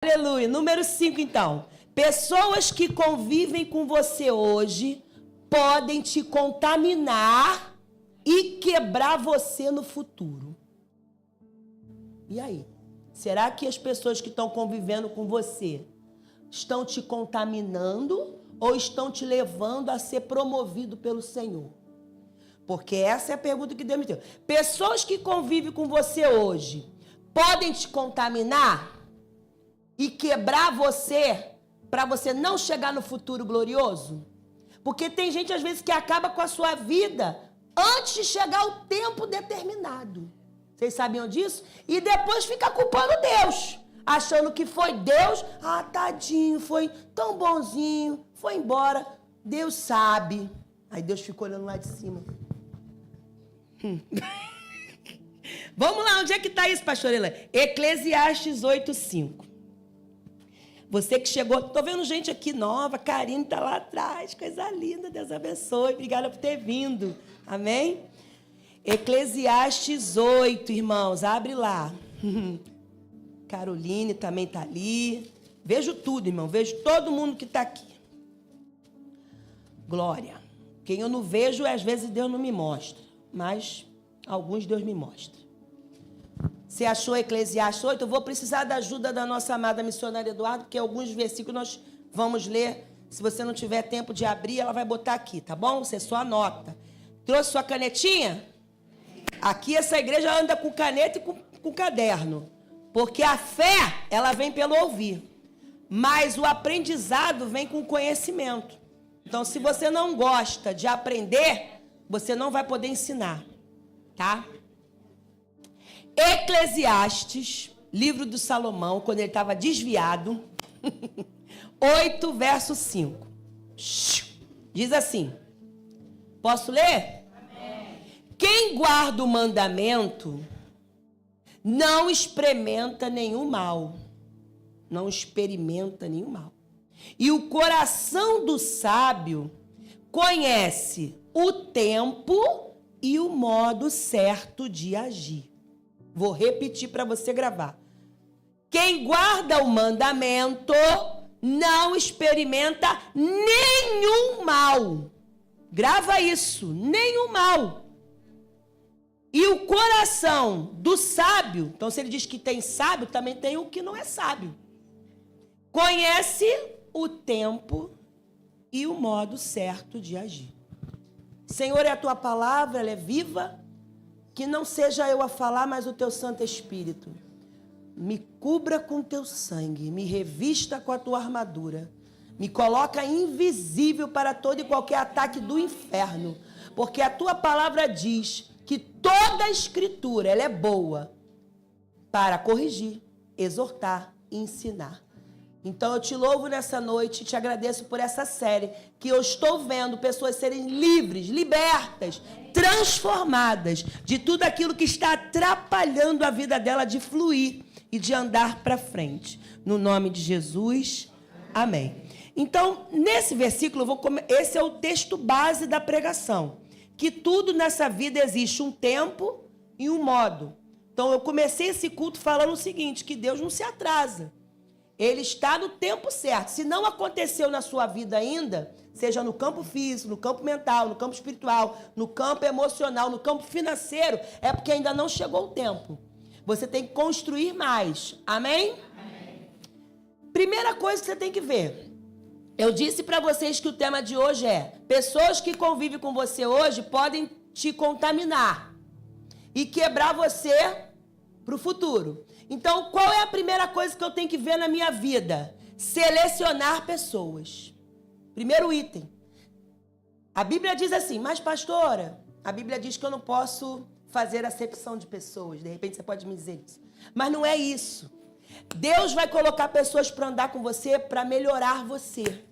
Aleluia. Número 5, então. Pessoas que convivem com você hoje podem te contaminar e quebrar você no futuro. E aí? Será que as pessoas que estão convivendo com você estão te contaminando ou estão te levando a ser promovido pelo Senhor? Porque essa é a pergunta que Deus me deu. Pessoas que convivem com você hoje podem te contaminar e quebrar você para você não chegar no futuro glorioso? Porque tem gente, às vezes, que acaba com a sua vida antes de chegar o tempo determinado. Vocês sabiam disso? E depois fica culpando Deus, achando que foi Deus. Ah, tadinho, foi tão bonzinho, foi embora. Deus sabe. Aí Deus ficou olhando lá de cima. Vamos lá, onde é que está isso, pastorela? Eclesiastes 8:5. Você que chegou, tô vendo gente aqui nova, Karine está lá atrás, coisa linda, Deus abençoe, obrigada por ter vindo, amém? Eclesiastes 8, irmãos, abre lá. Caroline também está ali, vejo tudo, irmão, vejo todo mundo que está aqui. Glória. Quem eu não vejo, às vezes Deus não me mostra, mas alguns Deus me mostra. Você achou Eclesiastes 8? Eu vou precisar da ajuda da nossa amada missionária Eduardo, porque alguns versículos nós vamos ler. Se você não tiver tempo de abrir, ela vai botar aqui, tá bom? Você só anota. Trouxe sua canetinha? Aqui essa igreja anda com caneta e com caderno. Porque a fé, ela vem pelo ouvir. Mas o aprendizado vem com conhecimento. Então, se você não gosta de aprender, você não vai poder ensinar, tá? Eclesiastes, livro do Salomão, quando ele estava desviado, 8, verso 5. Diz assim, posso ler? Amém. Quem guarda o mandamento não experimenta nenhum mal. Não experimenta nenhum mal. E o coração do sábio conhece o tempo e o modo certo de agir. Vou repetir para você gravar. Quem guarda o mandamento não experimenta nenhum mal. Grava isso, nenhum mal. E o coração do sábio, então se ele diz que tem sábio, também tem o que não é sábio. Conhece o tempo e o modo certo de agir. Senhor, é a tua palavra, ela é viva. Que não seja eu a falar, mas o teu Santo Espírito. Me cubra com teu sangue, me revista com a tua armadura. Me coloca invisível para todo e qualquer ataque do inferno. Porque a tua palavra diz que toda a escritura ela é boa para corrigir, exortar e ensinar. Então eu te louvo nessa noite e te agradeço por essa série que eu estou vendo pessoas serem livres, libertas, transformadas de tudo aquilo que está atrapalhando a vida dela de fluir e de andar para frente. No nome de Jesus, amém. Então, nesse versículo, esse é o texto base da pregação. Que tudo nessa vida existe um tempo e um modo. Então, eu comecei esse culto falando o seguinte, que Deus não se atrasa. Ele está no tempo certo. Se não aconteceu na sua vida ainda, seja no campo físico, no campo mental, no campo espiritual, no campo emocional, no campo financeiro, é porque ainda não chegou o tempo. Você tem que construir mais. Amém? Amém. Primeira coisa que você tem que ver. Eu disse para vocês que o tema de hoje é: pessoas que convivem com você hoje podem te contaminar e quebrar você para o futuro. Então, qual é a primeira coisa que eu tenho que ver na minha vida? Selecionar pessoas. Primeiro item. A Bíblia diz assim, mas pastora, a Bíblia diz que eu não posso fazer acepção de pessoas. De repente você pode me dizer isso. Mas não é isso. Deus vai colocar pessoas para andar com você, para melhorar você,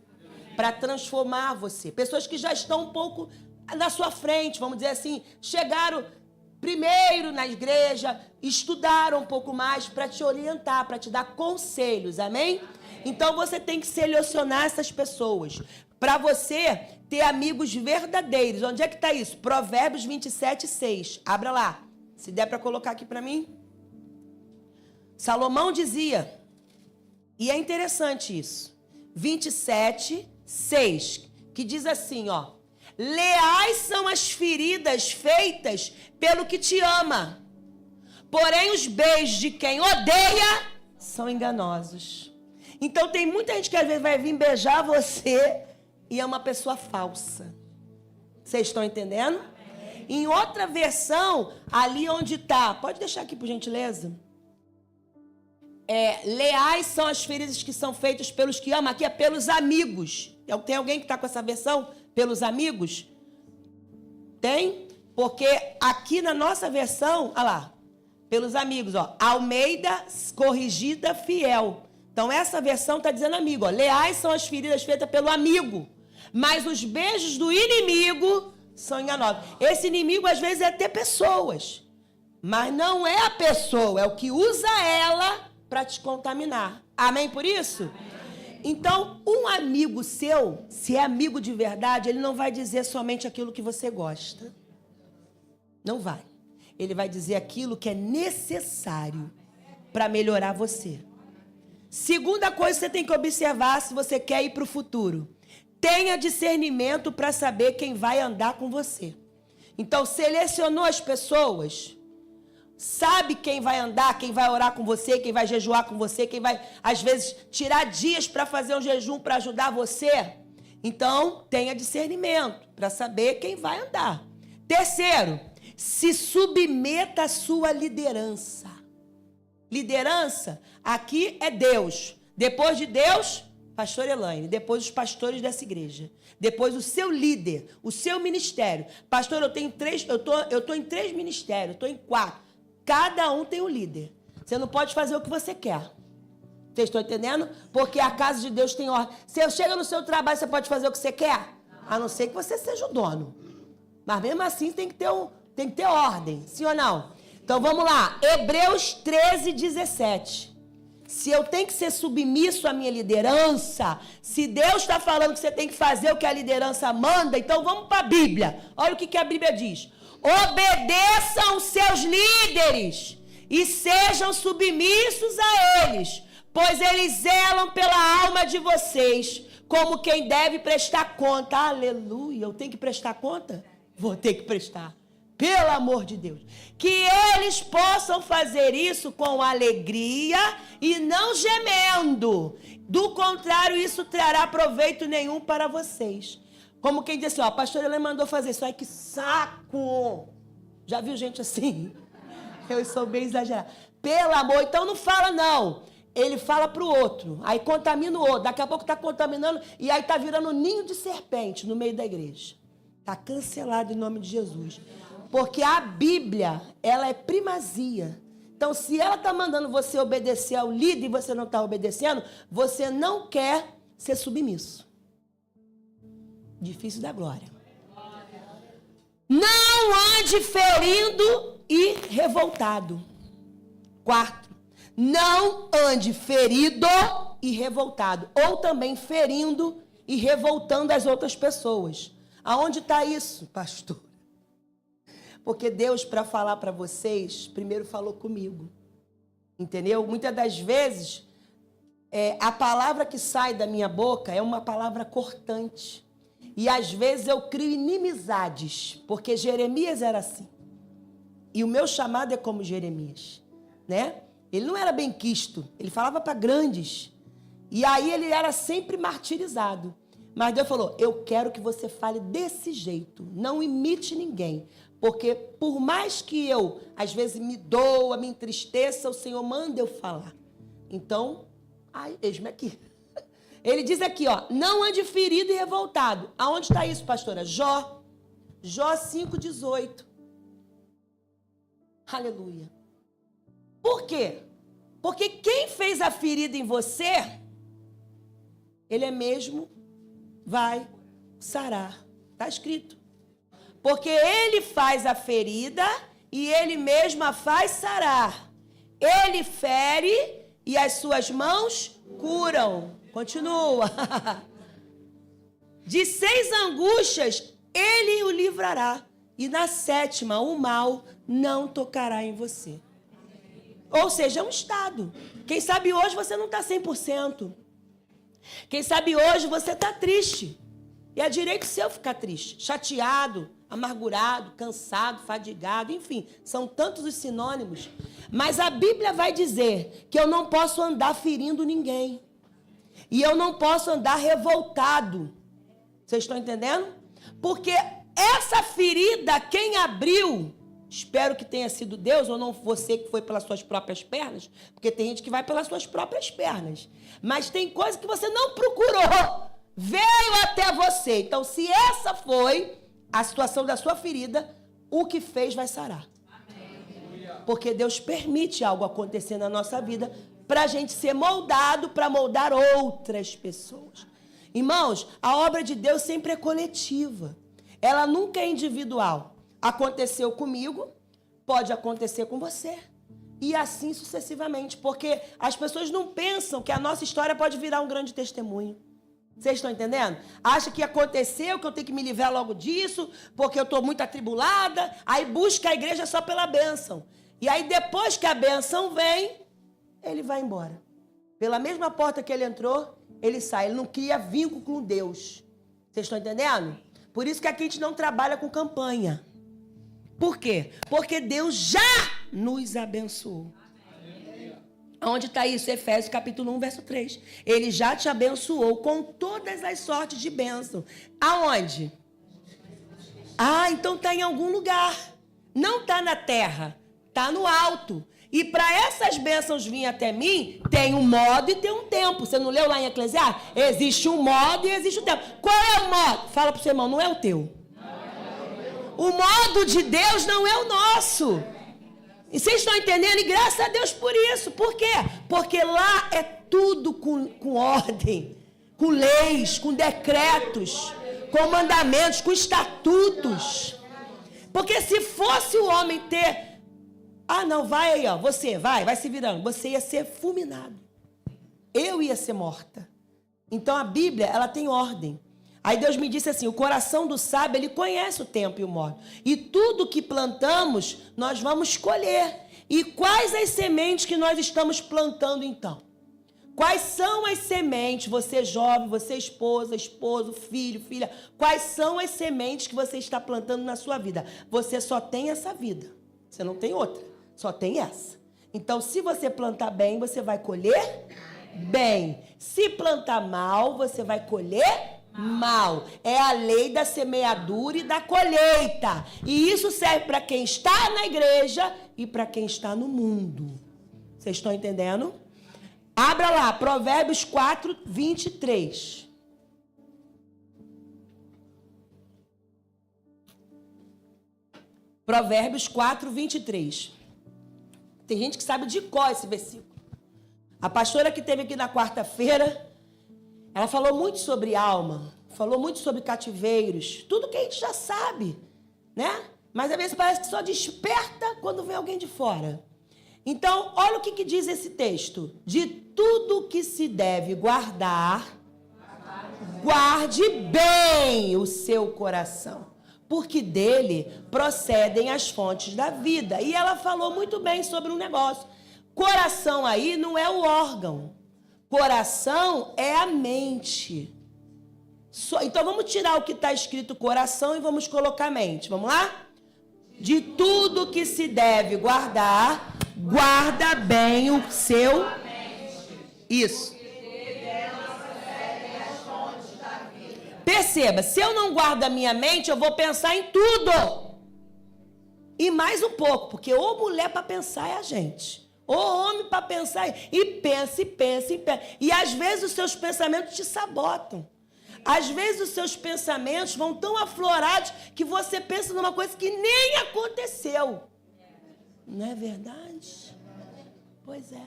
para transformar você. Pessoas que já estão um pouco na sua frente, vamos dizer assim, chegaram primeiro na igreja, estudaram um pouco mais para te orientar, para te dar conselhos, amém? Então você tem que selecionar essas pessoas para você ter amigos verdadeiros. Onde é que está isso? Provérbios 27:6. Abra lá, se der para colocar aqui para mim. Salomão dizia: E é interessante isso. 27, 6, que diz assim, ó. Leais são as feridas feitas pelo que te ama. Porém, os beijos de quem odeia são enganosos. Então, tem muita gente que às vezes vai vir beijar você e é uma pessoa falsa. Vocês estão entendendo? Em outra versão, ali onde está, pode deixar aqui por gentileza. Leais são as feridas que são feitas pelos que amam. Aqui é pelos amigos. Tem alguém que está com essa versão? Pelos amigos? Tem? Porque aqui na nossa versão, olha lá, pelos amigos, ó, Almeida Corrigida Fiel. Então essa versão está dizendo amigo, ó, leais são as feridas feitas pelo amigo, mas os beijos do inimigo são enganosos. Esse inimigo às vezes é até pessoas, mas não é a pessoa, é o que usa ela para te contaminar. Amém por isso? Amém. Então, um amigo seu, se é amigo de verdade, ele não vai dizer somente aquilo que você gosta. Não vai. Ele vai dizer aquilo que é necessário para melhorar você. Segunda coisa que você tem que observar se você quer ir para o futuro. Tenha discernimento para saber quem vai andar com você. Então, selecionou as pessoas... Sabe quem vai andar, quem vai orar com você, quem vai jejuar com você, quem vai, às vezes, tirar dias para fazer um jejum para ajudar você? Então, tenha discernimento para saber quem vai andar. Terceiro, se submeta à sua liderança. Liderança, aqui é Deus. Depois de Deus, pastor Elaine. Depois os pastores dessa igreja. Depois o seu líder, o seu ministério. Pastor, eu tô em 3 ministérios, eu estou em 4. Cada um tem um líder. Você não pode fazer o que você quer. Vocês estão entendendo? Porque a casa de Deus tem ordem. Você chega no seu trabalho, você pode fazer o que você quer? A não ser que você seja o dono. Mas mesmo assim tem que ter ordem. Sim ou não? Então vamos lá. Hebreus 13, 17. Se eu tenho que ser submisso à minha liderança, se Deus está falando que você tem que fazer o que a liderança manda, então vamos para a Bíblia. Olha o que a Bíblia diz. Obedeçam seus líderes e sejam submissos a eles, pois eles zelam pela alma de vocês, como quem deve prestar conta. Aleluia! Eu tenho que prestar conta? Vou ter que prestar. Pelo amor de Deus. Que eles possam fazer isso com alegria e não gemendo. Do contrário, isso trará proveito nenhum para vocês. Como quem diz assim, ó, a pastora Elaine mandou fazer isso. Ai, que saco! Já viu gente assim? Eu sou bem exagerada. Pelo amor, então não fala não. Ele fala para o outro, aí contamina o outro. Daqui a pouco está contaminando e aí está virando um ninho de serpente no meio da igreja. Está cancelado em nome de Jesus. Porque a Bíblia, ela é primazia. Então, se ela está mandando você obedecer ao líder e você não está obedecendo, você não quer ser submisso. Difícil da glória. Não ande ferindo e revoltado. 4. Não ande ferido e revoltado. Ou também ferindo e revoltando as outras pessoas. Aonde está isso, pastor? Porque Deus, para falar para vocês, primeiro falou comigo. Entendeu? Muitas das vezes, a palavra que sai da minha boca é uma palavra cortante. E às vezes eu crio inimizades, porque Jeremias era assim. E o meu chamado é como Jeremias, né? Ele não era benquisto, ele falava para grandes. E aí ele era sempre martirizado. Mas Deus falou, eu quero que você fale desse jeito, não imite ninguém. Porque por mais que eu, às vezes, me doa, me entristeça, o Senhor manda eu falar. Então, eis-me aqui. Ele diz aqui, ó, não ande ferido e revoltado. Aonde está isso, pastora? Jó 5,18. Aleluia. Por quê? Porque quem fez a ferida em você, ele mesmo vai sarar. Está escrito. Porque ele faz a ferida e ele mesmo a faz sarar. Ele fere e as suas mãos curam. Continua. De 6 angústias ele o livrará. E na 7ª, o mal não tocará em você. Ou seja, é um estado. Quem sabe hoje você não está 100%. Quem sabe hoje você está triste. E é direito seu ficar triste, chateado, amargurado, cansado, fadigado, enfim, são tantos os sinônimos. Mas a Bíblia vai dizer que eu não posso andar ferindo ninguém. E eu não posso andar revoltado. Vocês estão entendendo? Porque essa ferida, quem abriu, espero que tenha sido Deus, ou não você que foi pelas suas próprias pernas, porque tem gente que vai pelas suas próprias pernas. Mas tem coisa que você não procurou, veio até você. Então, se essa foi a situação da sua ferida, o que fez vai sarar. Porque Deus permite algo acontecer na nossa vida para a gente ser moldado, para moldar outras pessoas. Irmãos, a obra de Deus sempre é coletiva. Ela nunca é individual. Aconteceu comigo, pode acontecer com você. E assim sucessivamente. Porque as pessoas não pensam que a nossa história pode virar um grande testemunho. Vocês estão entendendo? Acha que aconteceu, que eu tenho que me livrar logo disso, porque eu estou muito atribulada. Aí busca a igreja só pela bênção. E aí depois que a bênção vem, ele vai embora. Pela mesma porta que ele entrou, ele sai. Ele não cria vínculo com Deus. Vocês estão entendendo? Por isso que aqui a gente não trabalha com campanha. Por quê? Porque Deus já nos abençoou. Onde está isso? Efésios capítulo 1, verso 3. Ele já te abençoou com todas as sortes de bênção. Aonde? Ah, então está em algum lugar. Não está na terra. Está no alto. E para essas bênçãos virem até mim, tem um modo e tem um tempo. Você não leu lá em Eclesiastes? Existe um modo e existe um tempo. Qual é o modo? Fala para o seu irmão, não é o teu. O modo de Deus não é o nosso. E vocês estão entendendo? E graças a Deus por isso. Por quê? Porque lá é tudo com ordem, com leis, com decretos, com mandamentos, com estatutos. Porque se fosse o homem ter... Ah, não, vai aí, ó. Você, vai se virando. Você ia ser fulminado. Eu ia ser morta. Então a Bíblia, ela tem ordem. Aí Deus me disse assim, o coração do sábio, ele conhece o tempo e o modo. E tudo que plantamos, nós vamos colher. E quais as sementes que nós estamos plantando então? Quais são as sementes, você jovem, você esposa, esposo, filho, filha, quais são as sementes que você está plantando na sua vida? Você só tem essa vida, você não tem outra, só tem essa. Então, se você plantar bem, você vai colher bem. Se plantar mal, você vai colher mal. É a lei da semeadura e da colheita. E isso serve para quem está na igreja e para quem está no mundo. Vocês estão entendendo? Abra lá, Provérbios 4, 23. Provérbios 4, 23. Tem gente que sabe de cor esse versículo. A pastora que teve aqui na quarta-feira, ela falou muito sobre alma, falou muito sobre cativeiros, tudo que a gente já sabe, né? Mas às vezes parece que só desperta quando vem alguém de fora. Então, olha o que diz esse texto. De tudo que se deve guardar, guarde bem o seu coração, porque dele procedem as fontes da vida. E ela falou muito bem sobre um negócio. Coração aí não é o órgão. Coração é a mente. Então vamos tirar o que está escrito coração e vamos colocar mente. Vamos lá? De tudo que se deve guardar, guarda bem o seu... Isso. Perceba, se eu não guardo a minha mente, eu vou pensar em tudo. E mais um pouco, porque ou mulher para pensar é a gente. Ou homem para pensar, e pensa, e pensa, e pensa. E às vezes os seus pensamentos te sabotam. Às vezes os seus pensamentos vão tão aflorados que você pensa numa coisa que nem aconteceu. Não é verdade? Pois é.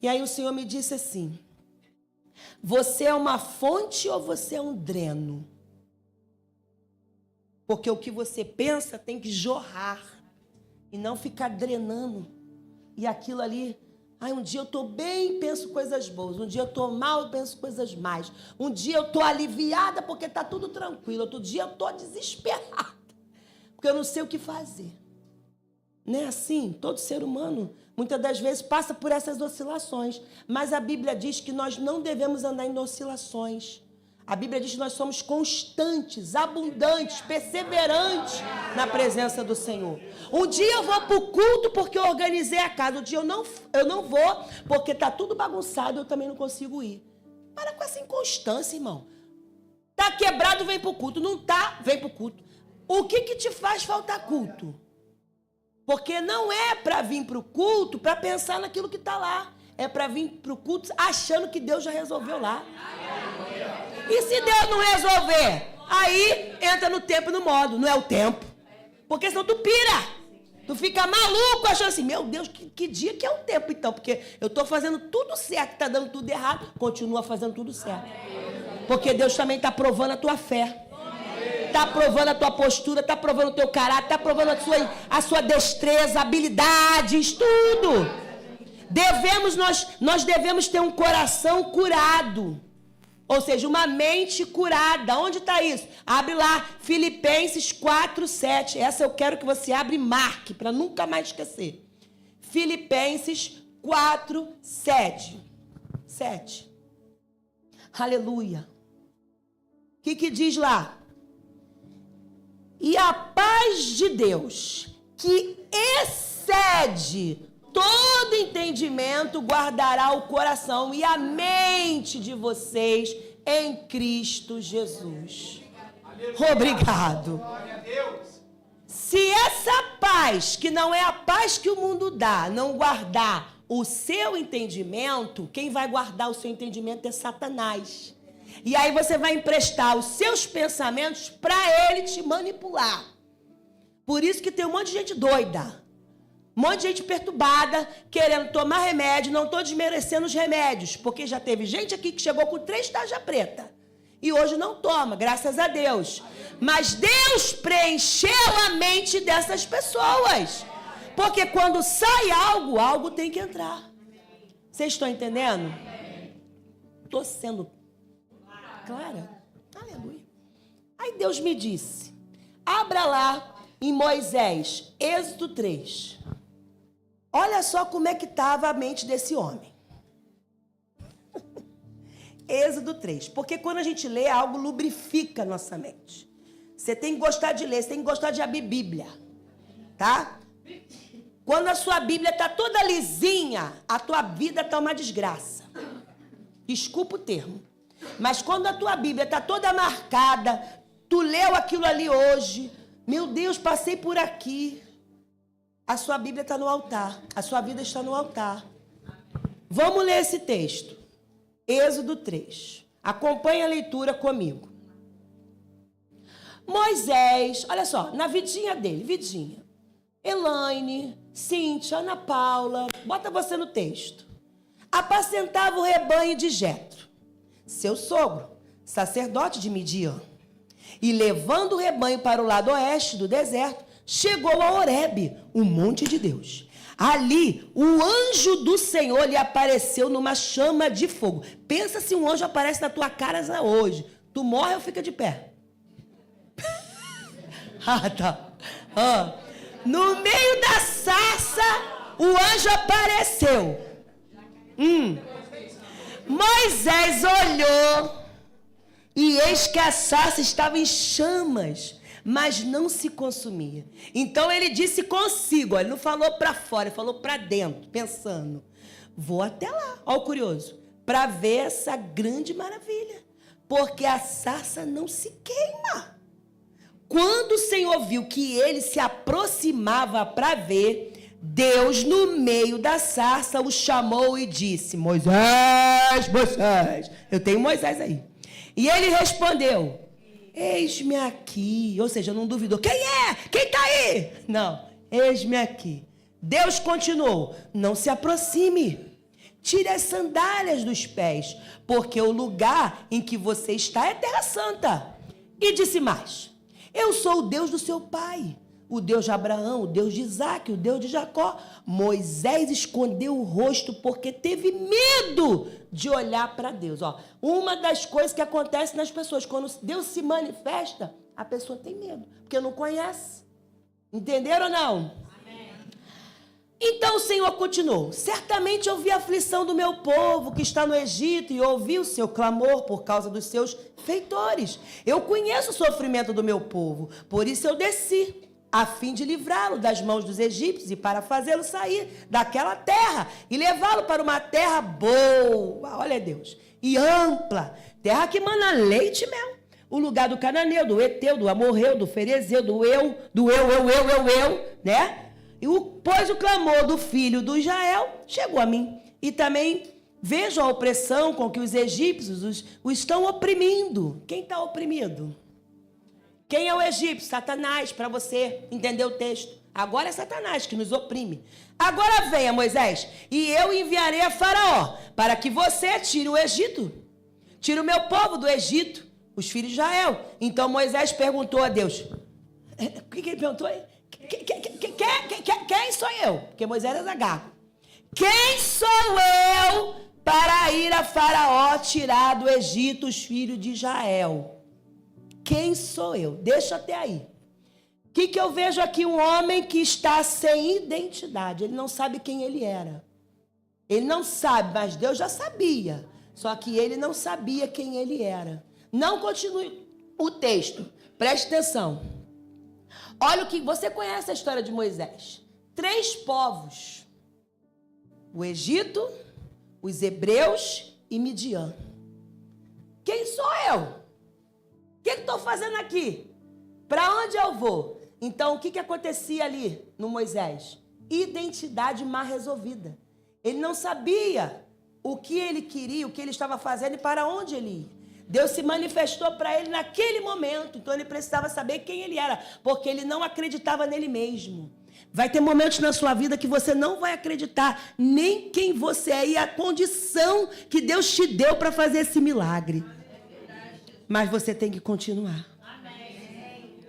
E aí o Senhor me disse assim, você é uma fonte ou você é um dreno? Porque o que você pensa tem que jorrar e não ficar drenando. E aquilo ali, um dia eu estou bem, penso coisas boas. Um dia eu estou mal, penso coisas más. Um dia eu estou aliviada porque está tudo tranquilo. Outro dia eu estou desesperada, porque eu não sei o que fazer. Não é assim? Todo ser humano muitas das vezes passa por essas oscilações. Mas a Bíblia diz que nós não devemos andar em oscilações. A Bíblia diz que nós somos constantes, abundantes, perseverantes na presença do Senhor. Um dia eu vou para o culto porque eu organizei a casa. Um dia eu não vou porque está tudo bagunçado e eu também não consigo ir. Para com essa inconstância, irmão. Está quebrado, vem para o culto. Não está, vem para o culto. O que te faz faltar culto? Porque não é para vir para o culto para pensar naquilo que está lá. É para vir para o culto achando que Deus já resolveu lá. E se Deus não resolver? Aí entra no tempo e no modo. Não é o tempo. Porque senão tu pira. Tu fica maluco achando assim, meu Deus, que dia que é o tempo então? Porque eu estou fazendo tudo certo, está dando tudo errado. Continua fazendo tudo certo. Porque Deus também está provando a tua fé. Está provando a tua postura, está provando o teu caráter, está provando a sua destreza, habilidades, tudo. Nós devemos ter um coração curado. Ou seja, uma mente curada. Onde está isso? Abre lá, Filipenses 4:7. Essa eu quero que você abra e marque, para nunca mais esquecer. Filipenses 4:7. 7. Aleluia. O que diz lá? E a paz de Deus, que excede todo entendimento, guardará o coração e a mente de vocês em Cristo Jesus. Obrigado. Se essa paz, que não é a paz que o mundo dá, não guardar o seu entendimento, quem vai guardar o seu entendimento é Satanás. E aí você vai emprestar os seus pensamentos para ele te manipular. Por isso que tem um monte de gente doida. Um monte de gente perturbada, querendo tomar remédio. Não estou desmerecendo os remédios, porque já teve gente aqui que chegou com 3 tarja preta. E hoje não toma, graças a Deus. Mas Deus preencheu a mente dessas pessoas. Porque quando sai algo tem que entrar. Vocês estão entendendo? Estou sendo clara? Aleluia. Aí Deus me disse, abra lá em Moisés, Êxodo 3. Olha só como é que estava a mente desse homem. Êxodo 3. Porque quando a gente lê, algo lubrifica a nossa mente. Você tem que gostar de ler, você tem que gostar de abrir Bíblia. Tá? Quando a sua Bíblia está toda lisinha, a tua vida está uma desgraça. Desculpa o termo. Mas quando a tua Bíblia está toda marcada, tu leu aquilo ali hoje, meu Deus, passei por aqui. A sua Bíblia está no altar. A sua vida está no altar. Vamos ler esse texto. Êxodo 3. Acompanhe a leitura comigo. Moisés, olha só, na vidinha dele, vidinha. Elaine, Cíntia, Ana Paula, bota você no texto. Apacentava o rebanho de Jetro, seu sogro, sacerdote de Midian. E levando o rebanho para o lado oeste do deserto, chegou a Horebe, o monte de Deus. Ali, o anjo do Senhor lhe apareceu numa chama de fogo. Pensa se um anjo aparece na tua cara hoje. Tu morre ou fica de pé? Tá. No meio da sarça, o anjo apareceu. Moisés olhou e eis que a sarça estava em chamas, mas não se consumia. Então ele disse consigo, ele não falou para fora, ele falou para dentro, pensando, vou até lá, ó o curioso, para ver essa grande maravilha, porque a sarça não se queima. Quando o Senhor viu que ele se aproximava para ver, Deus, no meio da sarça, o chamou e disse, Moisés, Moisés. Eu tenho Moisés aí. E ele respondeu, eis-me aqui. Ou seja, não duvidou. Quem é? Quem está aí? Não, eis-me aqui. Deus continuou, não se aproxime. Tire as sandálias dos pés, porque o lugar em que você está é terra santa. E disse mais, eu sou o Deus do seu pai, o Deus de Abraão, o Deus de Isaque, o Deus de Jacó. Moisés escondeu o rosto porque teve medo de olhar para Deus. Ó, uma das coisas que acontece nas pessoas, quando Deus se manifesta, a pessoa tem medo, porque não conhece. Entenderam ou não? Amém. Então o Senhor continuou: certamente eu vi a aflição do meu povo que está no Egito e ouvi o seu clamor por causa dos seus feitores. Eu conheço o sofrimento do meu povo, por isso eu desci, a fim de livrá-lo das mãos dos egípcios e para fazê-lo sair daquela terra e levá-lo para uma terra boa, olha Deus, e ampla, terra que mana leite e mel, o lugar do cananeu, do eteu, do amorreu, do ferezeu, do eu, né? Pois o clamor do filho do Israel chegou a mim. E também vejo a opressão com que os egípcios o estão oprimindo. Quem está oprimido? Quem é o egípcio? Satanás, para você entender o texto. Agora é Satanás que nos oprime. Agora venha, Moisés, e eu enviarei a Faraó, para que você tire o Egito. Tire o meu povo do Egito, os filhos de Israel. Então Moisés perguntou a Deus. O que ele perguntou aí? Quem sou eu? Porque Moisés é zagarro. Quem sou eu para ir a Faraó tirar do Egito os filhos de Israel? Quem sou eu? Deixa até aí. O que eu vejo aqui? Um homem que está sem identidade. Ele não sabe quem ele era. Ele não sabe, mas Deus já sabia. Só que ele não sabia quem ele era. Não continue o texto. Preste atenção. Olha o que você conhece a história de Moisés. 3 povos. O Egito, os hebreus e Midian. Quem sou eu? O que estou fazendo aqui? Para onde eu vou? Então, o que acontecia ali no Moisés? Identidade mal resolvida. Ele não sabia o que ele queria, o que ele estava fazendo e para onde ele ia. Deus se manifestou para ele naquele momento, então ele precisava saber quem ele era, porque ele não acreditava nele mesmo. Vai ter momentos na sua vida que você não vai acreditar nem quem você é e a condição que Deus te deu para fazer esse milagre. Mas você tem que continuar.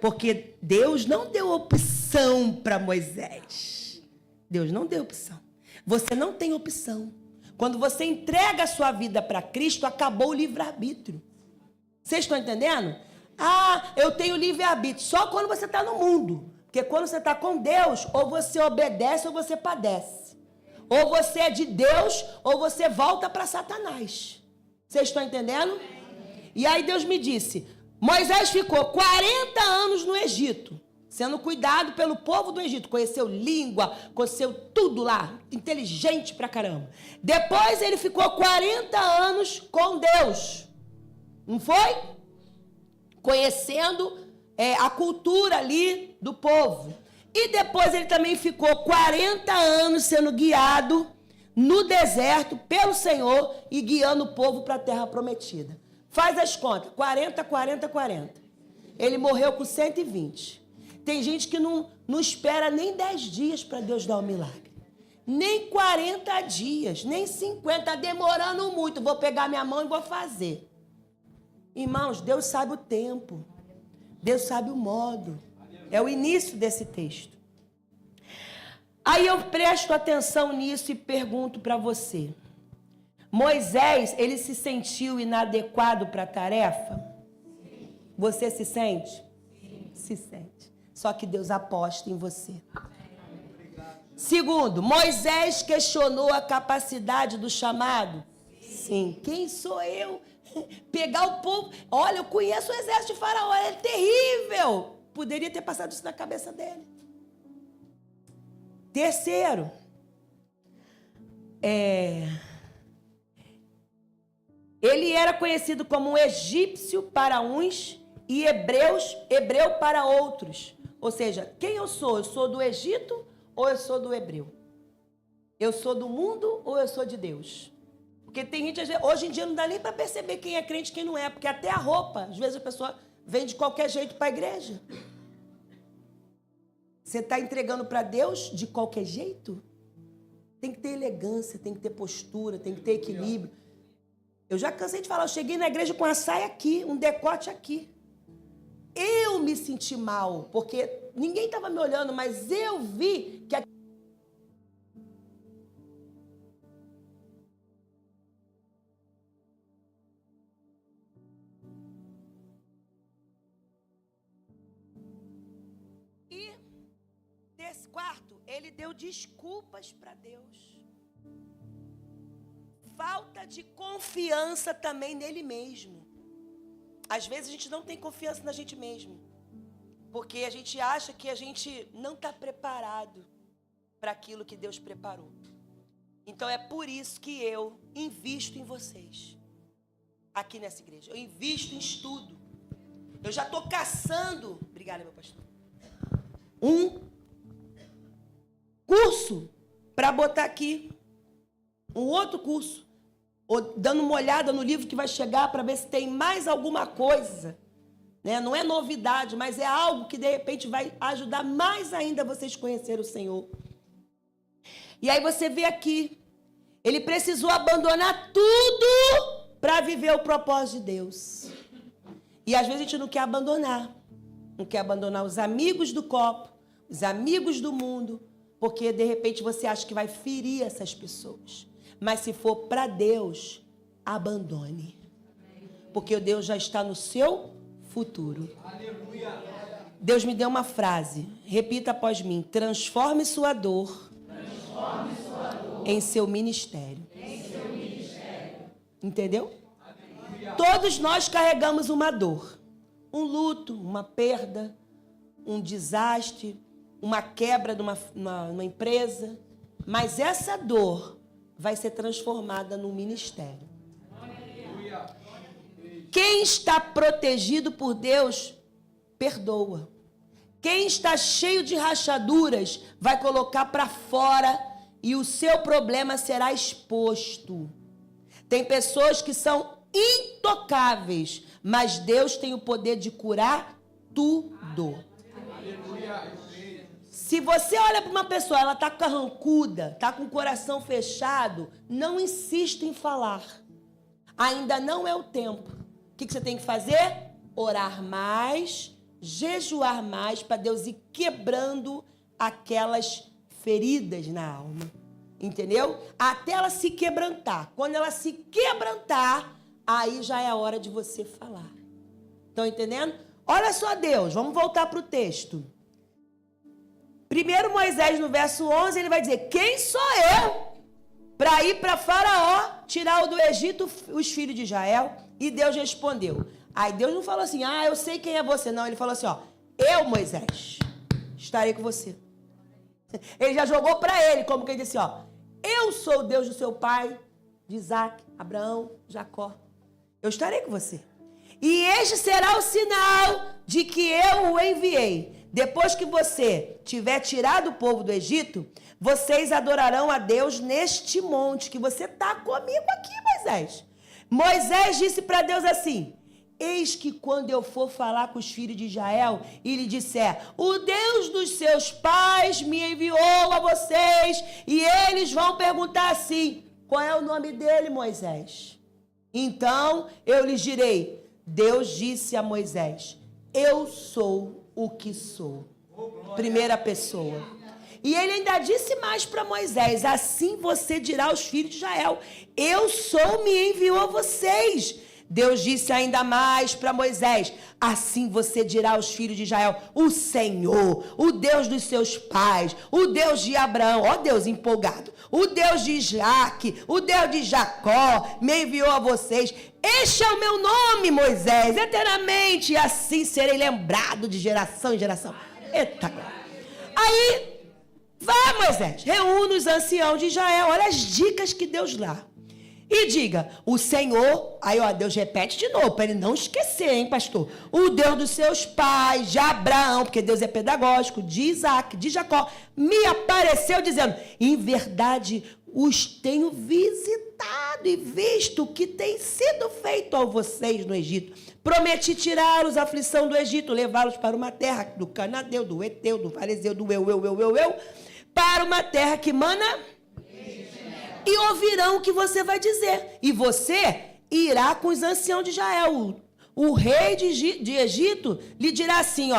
Porque Deus não deu opção para Moisés. Deus não deu opção. Você não tem opção. Quando você entrega a sua vida para Cristo, acabou o livre-arbítrio. Vocês estão entendendo? Ah, eu tenho livre-arbítrio só quando você está no mundo. Porque quando você está com Deus, ou você obedece ou você padece. Ou você é de Deus, ou você volta para Satanás. Vocês estão entendendo? E aí Deus me disse, Moisés ficou 40 anos no Egito, sendo cuidado pelo povo do Egito. Conheceu língua, conheceu tudo lá. Inteligente pra caramba. Depois ele ficou 40 anos com Deus. Não foi? Conhecendo a cultura ali do povo. E depois ele também ficou 40 anos sendo guiado no deserto pelo Senhor e guiando o povo para a terra prometida. Faz as contas. 40, 40, 40. Ele morreu com 120. Tem gente que não espera nem 10 dias para Deus dar um milagre. Nem 40 dias, nem 50, está demorando muito. Vou pegar minha mão e vou fazer. Irmãos, Deus sabe o tempo. Deus sabe o modo. É o início desse texto. Aí eu presto atenção nisso e pergunto para você. Moisés, ele se sentiu inadequado para a tarefa? Você se sente? Se sente. Só que Deus aposta em você. Segundo, Moisés questionou a capacidade do chamado? Sim. Quem sou eu? Pegar o povo. Olha, eu conheço o exército de Faraó, é terrível. Poderia ter passado isso na cabeça dele. Terceiro, ele era conhecido como um egípcio para uns e hebreu para outros. Ou seja, quem eu sou? Eu sou do Egito ou eu sou do hebreu? Eu sou do mundo ou eu sou de Deus? Porque tem gente, hoje em dia não dá nem para perceber quem é crente e quem não é, porque até a roupa, às vezes a pessoa vem de qualquer jeito para a igreja. Você está entregando para Deus de qualquer jeito? Tem que ter elegância, tem que ter postura, tem que ter equilíbrio. Eu já cansei de falar, eu cheguei na igreja com a saia aqui, um decote aqui. Eu me senti mal, porque ninguém estava me olhando, mas eu vi que... E, quarto, ele ele deu desculpas para Deus. Falta de confiança também nele mesmo. Às vezes a gente não tem confiança na gente mesmo, porque a gente acha que a gente não está preparado para aquilo que Deus preparou. Então é por isso que eu invisto em vocês, aqui nessa igreja. Eu invisto em estudo. Eu já estou caçando, obrigada, meu pastor, um curso para botar aqui, um outro curso, dando uma olhada no livro que vai chegar para ver se tem mais alguma coisa, né? Não é novidade, mas é algo que de repente vai ajudar mais ainda vocês a conhecer o Senhor. E aí você vê aqui, ele precisou abandonar tudo para viver o propósito de Deus. E às vezes a gente não quer abandonar os amigos do copo, os amigos do mundo, porque de repente você acha que vai ferir essas pessoas. Mas se for para Deus, abandone. Porque Deus já está no seu futuro. Deus me deu uma frase, repita após mim: transforme sua dor em seu ministério. Entendeu? Todos nós carregamos uma dor, um luto, uma perda, um desastre, uma quebra de uma empresa. Mas essa dor vai ser transformada num ministério. Quem está protegido por Deus, perdoa. Quem está cheio de rachaduras, vai colocar para fora e o seu problema será exposto. Tem pessoas que são intocáveis, mas Deus tem o poder de curar tudo. Se você olha para uma pessoa, ela está carrancuda, está com o coração fechado, não insista em falar. Ainda não é o tempo. O que você tem que fazer? Orar mais, jejuar mais, para Deus ir quebrando aquelas feridas na alma. Entendeu? Até ela se quebrantar. Quando ela se quebrantar, aí já é a hora de você falar. Estão entendendo? Olha só Deus, vamos voltar para o texto. Primeiro Moisés, no verso 11, ele vai dizer: quem sou eu para ir para Faraó, tirar do Egito os filhos de Israel? E Deus respondeu. Aí Deus não falou assim: eu sei quem é você. Não, ele falou assim: eu, Moisés, estarei com você. Ele já jogou para ele, como que ele disse: eu sou o Deus do seu pai, de Isaac, Abraão, Jacó. Eu estarei com você. E este será o sinal de que eu o enviei. Depois que você tiver tirado o povo do Egito, vocês adorarão a Deus neste monte, que você está comigo aqui, Moisés. Moisés disse para Deus assim: eis que quando eu for falar com os filhos de Israel e lhe disser: o Deus dos seus pais me enviou a vocês, e eles vão perguntar assim: qual é o nome dele, Moisés? Então eu lhes direi: Deus disse a Moisés: eu sou o que sou. Primeira pessoa. E ele ainda disse mais para Moisés: assim você dirá aos filhos de Israel: eu sou, me enviou a vocês. Deus disse ainda mais para Moisés: assim você dirá aos filhos de Israel: o Senhor, o Deus dos seus pais, o Deus de Abraão, ó Deus empolgado, o Deus de Isaac, o Deus de Jacó, me enviou a vocês. Este é o meu nome, Moisés, eternamente, e assim serei lembrado de geração em geração. Eita! Aí, vai, Moisés, reúne os anciãos de Israel, olha as dicas que Deus dá. E diga: o Senhor, aí Deus repete de novo, para ele não esquecer, hein, pastor? O Deus dos seus pais, de Abraão, porque Deus é pedagógico, de Isaac, de Jacó, me apareceu dizendo: em verdade os tenho visitado e visto o que tem sido feito a vocês no Egito. Prometi tirá-los a aflição do Egito, levá-los para uma terra do Cananeu, do Eteu, do Fariseu, do para uma terra que mana e ouvirão o que você vai dizer. E você irá com os anciãos de Israel. O rei de Egito lhe dirá assim: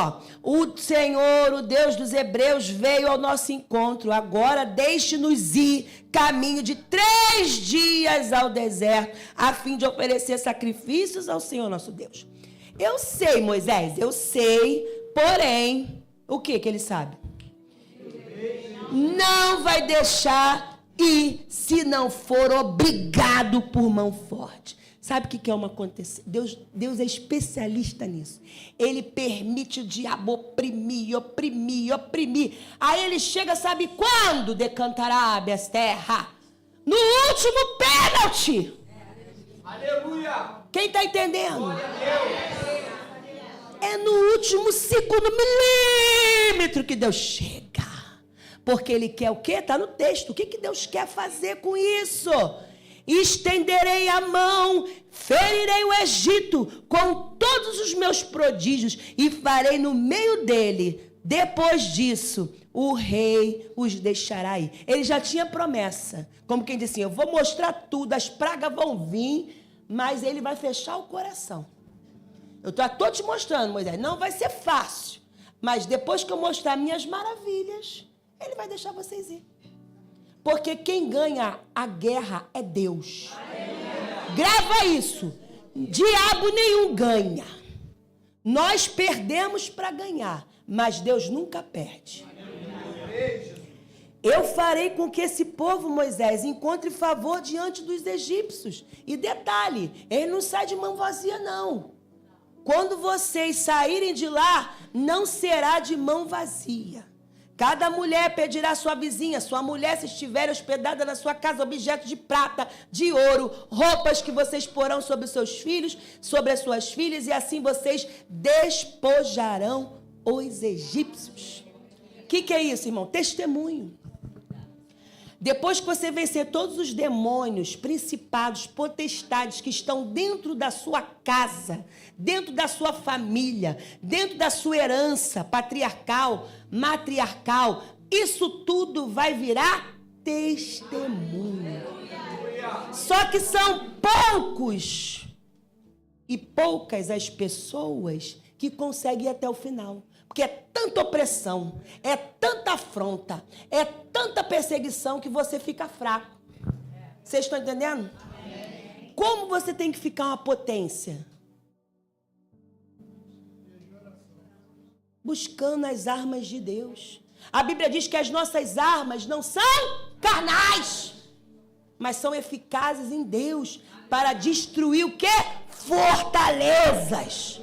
o Senhor, o Deus dos hebreus, veio ao nosso encontro. Agora deixe-nos ir caminho de 3 dias ao deserto, a fim de oferecer sacrifícios ao Senhor nosso Deus. Eu sei, Moisés, eu sei, porém, o que ele sabe? não vai deixar ir se não for obrigado por mão forte. Sabe o que é uma acontecer? Deus é especialista nisso. Ele permite o diabo oprimir. Aí ele chega, sabe quando? Decantará as terras. No último pênalti. Aleluia! Quem está entendendo? Glória a Deus! É no último segundo milímetro que Deus chega. Porque Ele quer o quê? Está no texto. O que Deus quer fazer com isso? Estenderei a mão, ferirei o Egito com todos os meus prodígios e farei no meio dele. Depois disso, o rei os deixará ir. Ele já tinha promessa. Como quem disse assim, eu vou mostrar tudo, as pragas vão vir, mas ele vai fechar o coração. Eu estou te mostrando, Moisés, não vai ser fácil. Mas depois que eu mostrar minhas maravilhas, ele vai deixar vocês ir. Porque quem ganha a guerra é Deus. Grava isso. Diabo nenhum ganha. Nós perdemos para ganhar, mas Deus nunca perde. Eu farei com que esse povo, Moisés, encontre favor diante dos egípcios. E detalhe, ele não sai de mão vazia, não. Quando vocês saírem de lá, não será de mão vazia. Cada mulher pedirá à sua vizinha, sua mulher, se estiver hospedada na sua casa, objetos de prata, de ouro, roupas que vocês porão sobre os seus filhos, sobre as suas filhas, e assim vocês despojarão os egípcios. O que é isso, irmão? Testemunho. Depois que você vencer todos os demônios, principados, potestades que estão dentro da sua casa, dentro da sua família, dentro da sua herança patriarcal, matriarcal, isso tudo vai virar testemunho. Só que são poucos e poucas as pessoas que conseguem ir até o final. Porque é tanta opressão, é tanta afronta, é tanta perseguição que você fica fraco. Vocês estão entendendo? Como você tem que ficar uma potência? Buscando as armas de Deus. A Bíblia diz que as nossas armas não são carnais, mas são eficazes em Deus para destruir o quê? Fortalezas.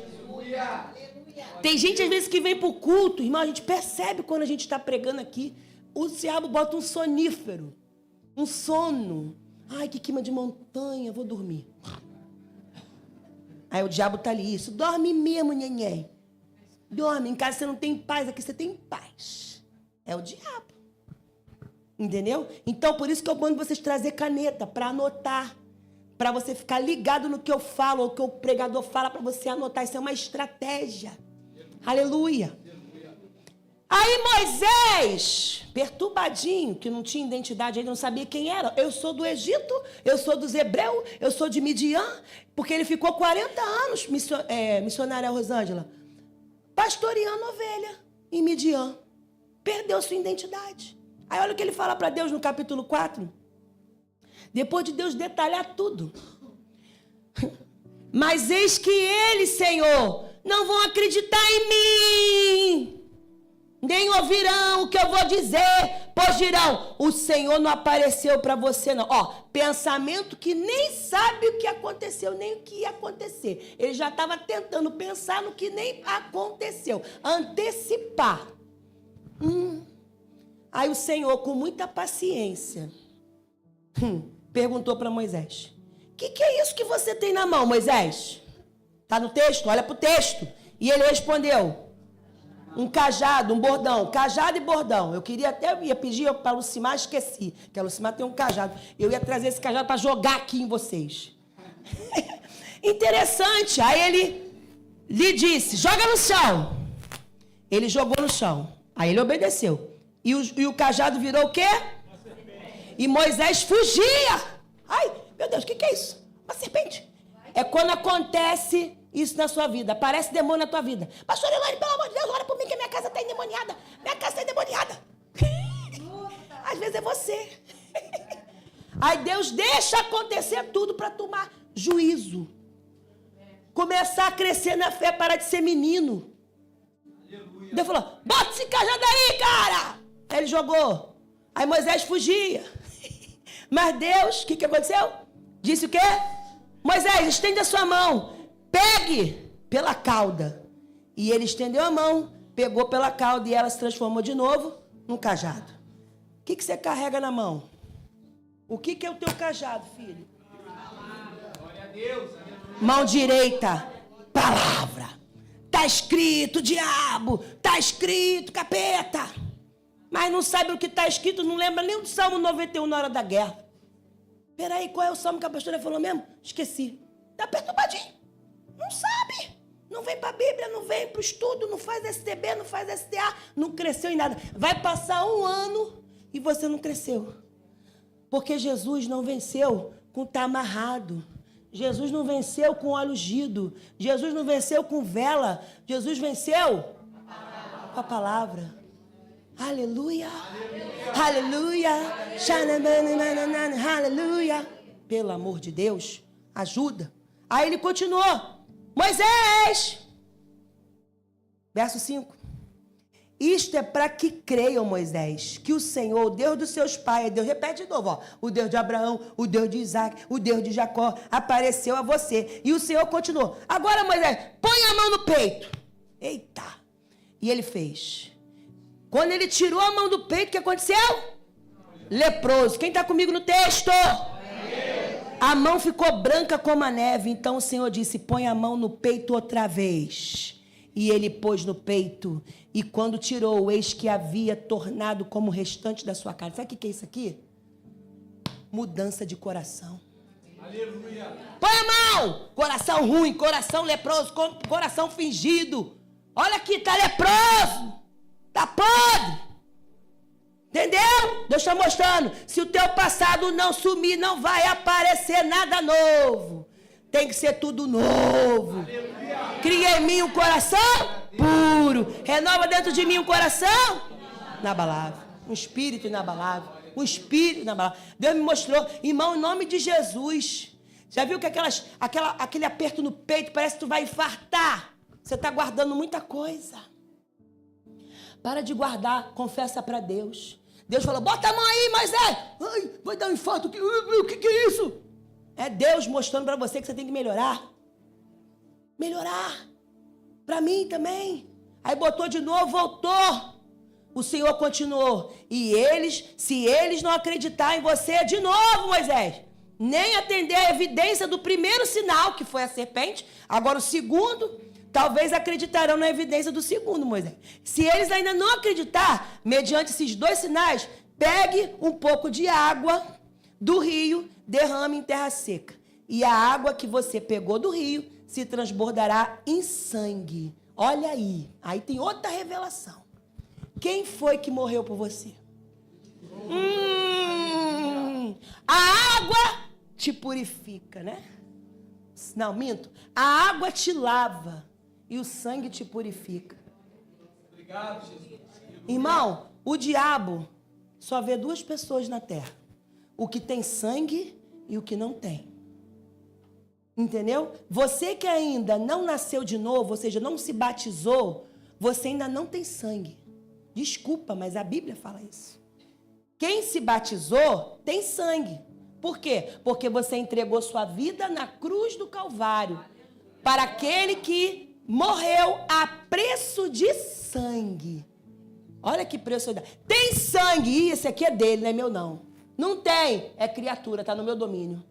Tem gente às vezes que vem para o culto, irmão, a gente percebe quando a gente está pregando aqui, o diabo bota um sonífero, um sono. Ai, que clima de montanha, vou dormir. Aí o diabo está ali, isso, dorme mesmo, nhenhen. Dorme, em casa você não tem paz, aqui você tem paz. É o diabo. Entendeu? Então, por isso que eu mando vocês trazer caneta para anotar, para você ficar ligado no que eu falo, ou o que o pregador fala, para você anotar. Isso é uma estratégia. Aleluia. Aí Moisés, perturbadinho, que não tinha identidade, ele não sabia quem era. Eu sou do Egito, eu sou dos Hebreus, eu sou de Midian, porque ele ficou 40 anos, missionária Rosângela, pastoreando ovelha em Midian. Perdeu sua identidade. Aí olha o que ele fala para Deus no capítulo 4. Depois de Deus detalhar tudo. Mas eis que eles, Senhor, não vão acreditar em mim, nem ouvirão o que eu vou dizer, pois dirão, o Senhor não apareceu para você não. Ó, pensamento que nem sabe o que aconteceu, nem o que ia acontecer. Ele já estava tentando pensar no que nem aconteceu, antecipar. Aí o Senhor, com muita paciência, perguntou para Moisés, o que é isso que você tem na mão, Moisés? Está no texto? Olha para o texto. E ele respondeu, um cajado, um bordão, cajado e bordão. Eu queria até, ia pedir para a Lucimar, esqueci, que a Lucimar tem um cajado. Eu ia trazer esse cajado para jogar aqui em vocês. Interessante. Aí ele lhe disse, joga no chão. Ele jogou no chão. Aí ele obedeceu. E o cajado virou o quê? E Moisés fugia. Ai, meu Deus, o que é isso? Uma serpente. É quando acontece isso na sua vida. Aparece demônio na tua vida. Pastor Elaine, pelo amor de Deus, ora por mim que minha casa está endemoniada. Minha casa está endemoniada. Às vezes é você. Aí Deus deixa acontecer tudo para tomar juízo. Começar a crescer na fé, parar de ser menino. Deus falou, bota esse cajado aí, cara. Aí ele jogou. Aí Moisés fugia. Mas Deus, o que aconteceu? Disse o quê? Moisés, estende a sua mão. Pegue pela cauda. E ele estendeu a mão, pegou pela cauda e ela se transformou de novo num cajado. O que você carrega na mão? O que é o teu cajado, filho? Glória a Deus. Mão direita, palavra. Está escrito, diabo. Está escrito, capeta. Mas não sabe o que está escrito, não lembra nem do Salmo 91 na hora da guerra. Peraí, qual é o salmo que a pastora falou mesmo? Esqueci. Está perturbadinho. Não sabe. Não vem para a Bíblia, não vem para o estudo, não faz STB, não faz STA, não cresceu em nada. Vai passar um ano e você não cresceu. Porque Jesus não venceu com estar amarrado. Jesus não venceu com óleo ungido. Jesus não venceu com vela. Jesus venceu com a palavra. Aleluia. Aleluia. Aleluia. Pelo amor de Deus, ajuda. Aí ele continuou. Moisés. Verso 5. Isto é para que creiam, Moisés, que o Senhor, o Deus dos seus pais, Deus, repete de novo, ó, o Deus de Abraão, o Deus de Isaac, o Deus de Jacó, apareceu a você. E o Senhor continuou. Agora, Moisés, põe a mão no peito. Eita. E ele fez. Quando ele tirou a mão do peito, o que aconteceu? Leproso. Quem está comigo no texto? A mão ficou branca como a neve. Então o Senhor disse, põe a mão no peito outra vez. E ele pôs no peito. E quando tirou, eis que havia tornado como o restante da sua carne. Sabe o que é isso aqui? Mudança de coração. Aleluia. Põe a mão! Coração ruim, coração leproso, coração fingido. Olha aqui, tá leproso. Tá podre. Entendeu? Deus está mostrando. Se o teu passado não sumir, não vai aparecer nada novo. Tem que ser tudo novo. Aleluia. Cria em mim um coração puro. Renova dentro de mim um coração inabalável. Um espírito inabalável. Um espírito inabalável. Deus me mostrou, irmão, em nome de Jesus. Já viu que aquele aperto no peito parece que tu vai infartar? Você está guardando muita coisa. Para de guardar, confessa para Deus. Deus falou, bota a mão aí, Moisés. Ai, vai dar um infarto. O que é isso? É Deus mostrando para você que você tem que melhorar. Melhorar. Para mim também. Aí botou de novo, voltou. O Senhor continuou. E se eles não acreditarem em você, de novo, Moisés, nem atender a evidência do primeiro sinal, que foi a serpente, agora o segundo, talvez acreditarão na evidência do segundo, Moisés. Se eles ainda não acreditar, mediante esses dois sinais, pegue um pouco de água do rio, derrame em terra seca. E a água que você pegou do rio se transbordará em sangue. Olha aí. Aí tem outra revelação. Quem foi que morreu por você? A água te purifica, né? Não, minto. A água te lava e o sangue te purifica. Obrigado, Jesus. Irmão, o diabo só vê duas pessoas na terra. O que tem sangue e o que não tem. Entendeu? Você que ainda não nasceu de novo, ou seja, não se batizou, você ainda não tem sangue. Desculpa, mas a Bíblia fala isso. Quem se batizou tem sangue. Por quê? Porque você entregou sua vida na cruz do Calvário para aquele que morreu a preço de sangue. Olha que preço. Tem sangue, esse aqui é dele, não é meu não. Não tem, é criatura, está no meu domínio.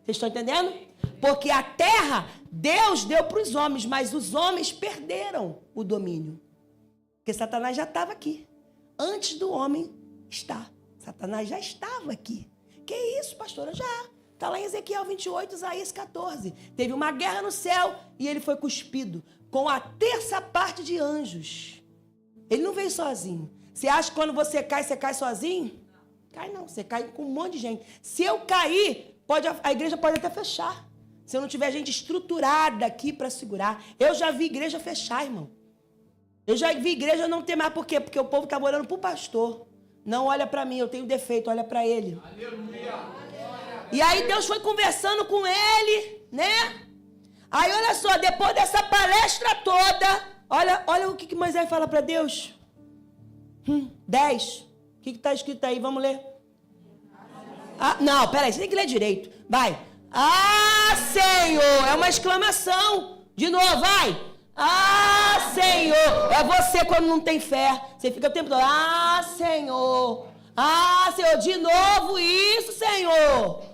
Vocês estão entendendo? Porque a terra, Deus deu para os homens, mas os homens perderam o domínio. Porque Satanás já estava aqui. Antes do homem estar. Satanás já estava aqui. Que isso, pastora? Já. Está lá em Ezequiel 28, Isaías 14. Teve uma guerra no céu e ele foi cuspido com a terça parte de anjos. Ele não veio sozinho. Você acha que quando você cai sozinho? Cai não, você cai com um monte de gente. Se eu cair, a igreja pode até fechar. Se eu não tiver gente estruturada aqui para segurar. Eu já vi igreja fechar, irmão. Eu já vi igreja não ter mais. Por quê? Porque o povo está orando para o pastor. Não olha para mim, eu tenho defeito, olha para ele. Aleluia. E aí Deus foi conversando com ele, né? Aí olha só, depois dessa palestra toda, olha o que Moisés fala para Deus. 10. que está escrito aí? Vamos ler. Ah, não, peraí, você tem que ler direito. Vai. Ah, Senhor. É uma exclamação. De novo, vai. Ah, Senhor. É você quando não tem fé. Você fica o tempo todo. Ah, Senhor. Ah, Senhor. De novo isso, Senhor.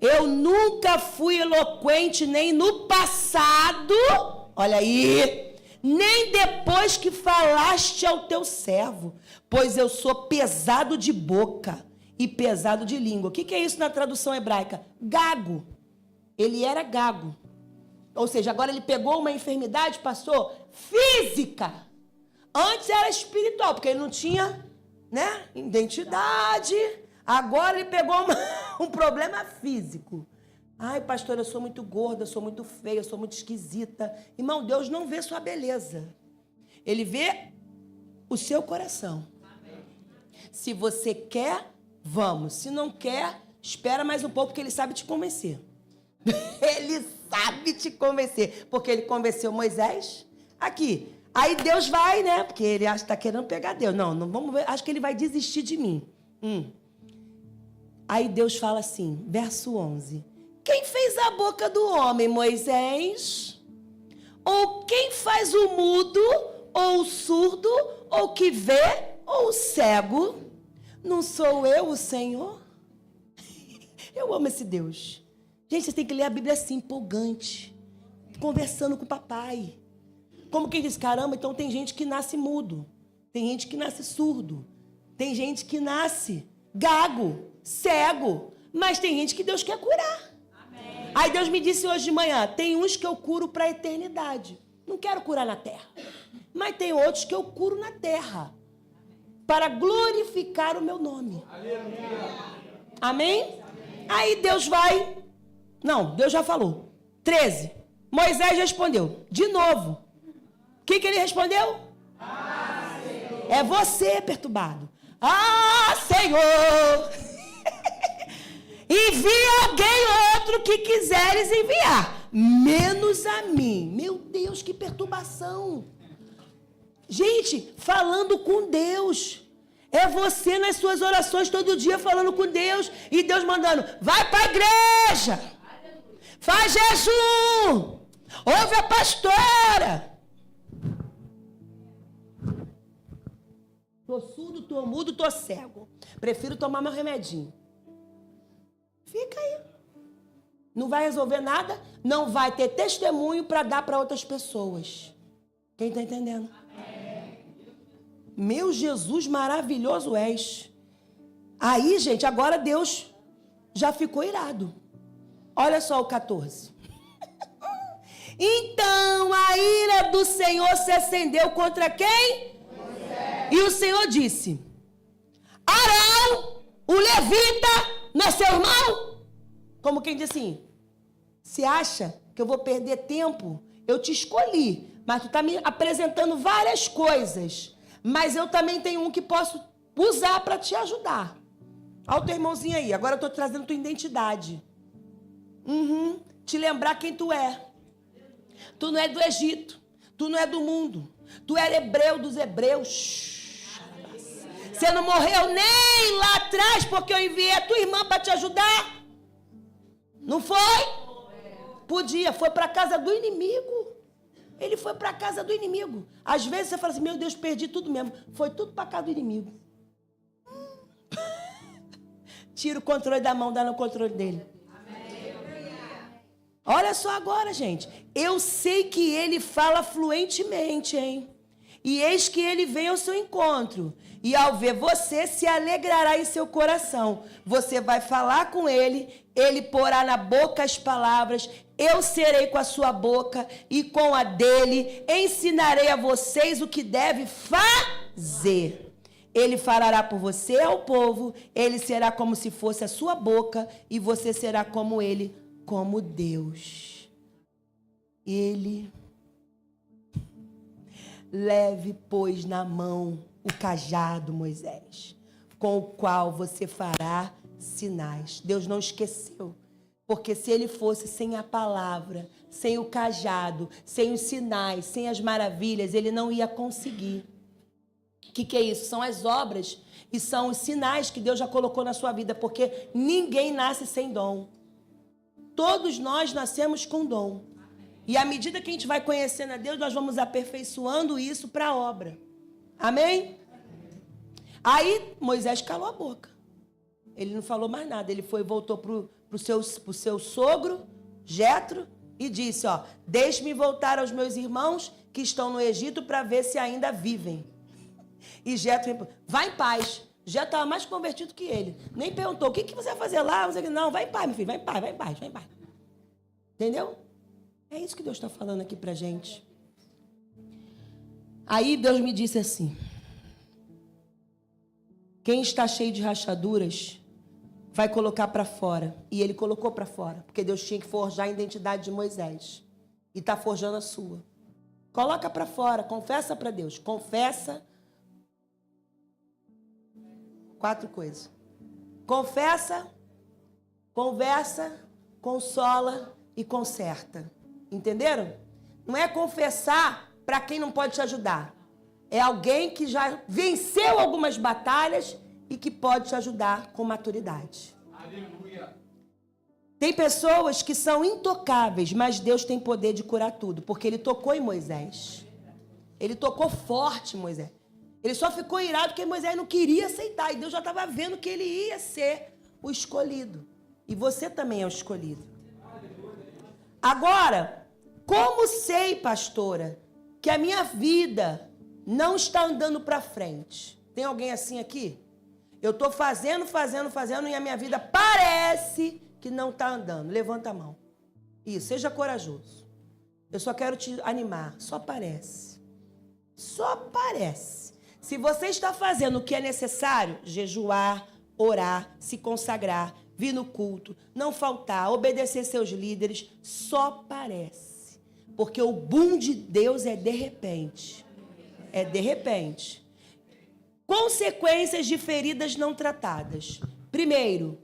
Eu nunca fui eloquente nem no passado. Olha aí. Nem depois que falaste ao teu servo. Pois eu sou pesado de boca e pesado de língua. O que é isso na tradução hebraica? Gago. Ele era gago. Ou seja, agora ele pegou uma enfermidade, pastor, física. Antes era espiritual, porque ele não tinha, né, identidade. Agora ele pegou um problema físico. Ai, pastor, eu sou muito gorda, eu sou muito feia, eu sou muito esquisita. Irmão, Deus não vê sua beleza. Ele vê o seu coração. Se você quer, vamos. Se não quer, espera mais um pouco, porque ele sabe te convencer. Ele sabe te convencer. Porque ele convenceu Moisés. Aqui. Aí Deus vai, né? Porque ele acha que está querendo pegar Deus. Não, vamos ver. Acho que ele vai desistir de mim. Aí Deus fala assim, verso 11. Quem fez a boca do homem, Moisés? Ou quem faz o mudo, ou o surdo, ou o que vê, ou o cego? Não sou eu o Senhor? Eu amo esse Deus. Gente, vocês têm que ler a Bíblia assim, empolgante. Conversando com o papai. Como quem diz, caramba, então tem gente que nasce mudo. Tem gente que nasce surdo. Tem gente que nasce gago, cego. Mas tem gente que Deus quer curar. Amém. Aí Deus me disse hoje de manhã, tem uns que eu curo para a eternidade. Não quero curar na terra. Mas tem outros que eu curo na terra. Para glorificar o meu nome. Amém? Aí Deus vai... Não, Deus já falou. 13. Moisés respondeu. De novo. O que ele respondeu? Ah, Senhor. É você, perturbado. Ah, Senhor. Envia alguém outro que quiseres enviar. Menos a mim. Meu Deus, que perturbação. Gente, falando com Deus. É você nas suas orações todo dia falando com Deus. E Deus mandando, vai para a igreja. Faz jejum. Ouve a pastora. Tô surdo, tô mudo, tô cego. Prefiro tomar meu remedinho. Fica aí. Não vai resolver nada. Não vai ter testemunho para dar para outras pessoas. Quem está entendendo? Meu Jesus, maravilhoso és. Aí, gente, agora Deus já ficou irado. Olha só o 14. Então a ira do Senhor se acendeu contra quem? Moisés. E o Senhor disse, Arão, o levita, não é seu irmão? Como quem diz assim, se acha que eu vou perder tempo? Eu te escolhi, mas tu está me apresentando várias coisas. Mas eu também tenho um que posso usar para te ajudar. Olha o teu irmãozinho aí. Agora eu estou trazendo tua identidade. Te lembrar quem tu é. Tu não é do Egito. Tu não é do mundo. Tu é hebreu dos hebreus. Você não morreu nem lá atrás porque eu enviei a tua irmã para te ajudar? Não foi? Podia. Foi para a casa do inimigo. Ele foi para a casa do inimigo. Às vezes você fala assim, meu Deus, perdi tudo mesmo. Foi tudo para a casa do inimigo. Tira o controle da mão, dá no controle dele. Amém. Olha só agora, gente. Eu sei que ele fala fluentemente, hein? E eis que ele vem ao seu encontro. E ao ver você, se alegrará em seu coração. Você vai falar com ele, ele porá na boca as palavras, eu serei com a sua boca e com a dele, ensinarei a vocês o que deve fazer. Ele falará por você ao povo, ele será como se fosse a sua boca, e você será como ele, como Deus. Ele... Leve, pois, na mão o cajado, Moisés, com o qual você fará sinais. Deus não esqueceu, porque se ele fosse sem a palavra, sem o cajado, sem os sinais, sem as maravilhas, ele não ia conseguir. que é isso? São as obras e são os sinais que Deus já colocou na sua vida, porque ninguém nasce sem dom. Todos nós nascemos com dom. E à medida que a gente vai conhecendo a Deus, nós vamos aperfeiçoando isso para a obra. Amém? Aí Moisés calou a boca. Ele não falou mais nada. Ele voltou pro seu sogro, Jetro, e disse, ó, deixe-me voltar aos meus irmãos que estão no Egito para ver se ainda vivem. E Jetro, vai em paz. Jetro estava mais convertido que ele. Nem perguntou, o que você vai fazer lá? Não, vai em paz, meu filho, vai em paz, vai em paz, vai em paz. Entendeu? É isso que Deus está falando aqui pra gente. Aí Deus me disse assim, quem está cheio de rachaduras vai colocar para fora. E ele colocou para fora, porque Deus tinha que forjar a identidade de Moisés. E está forjando a sua. Coloca para fora, confessa para Deus. Confessa. 4 coisas. Confessa, conversa, consola e conserta. Entenderam? Não é confessar para quem não pode te ajudar. É alguém que já venceu algumas batalhas e que pode te ajudar com maturidade. Aleluia. Tem pessoas que são intocáveis, mas Deus tem poder de curar tudo, porque Ele tocou em Moisés. Ele tocou forte em Moisés. Ele só ficou irado porque Moisés não queria aceitar, e Deus já estava vendo que ele ia ser o escolhido. E você também é o escolhido. Agora, como sei, pastora, que a minha vida não está andando para frente? Tem alguém assim aqui? Eu estou fazendo e a minha vida parece que não está andando. Levanta a mão. Isso, seja corajoso. Eu só quero te animar. Só parece. Só parece. Se você está fazendo o que é necessário, jejuar, orar, se consagrar, vir no culto, não faltar, obedecer seus líderes, só parece. Porque o boom de Deus é de repente. É de repente. Consequências de feridas não tratadas. Primeiro,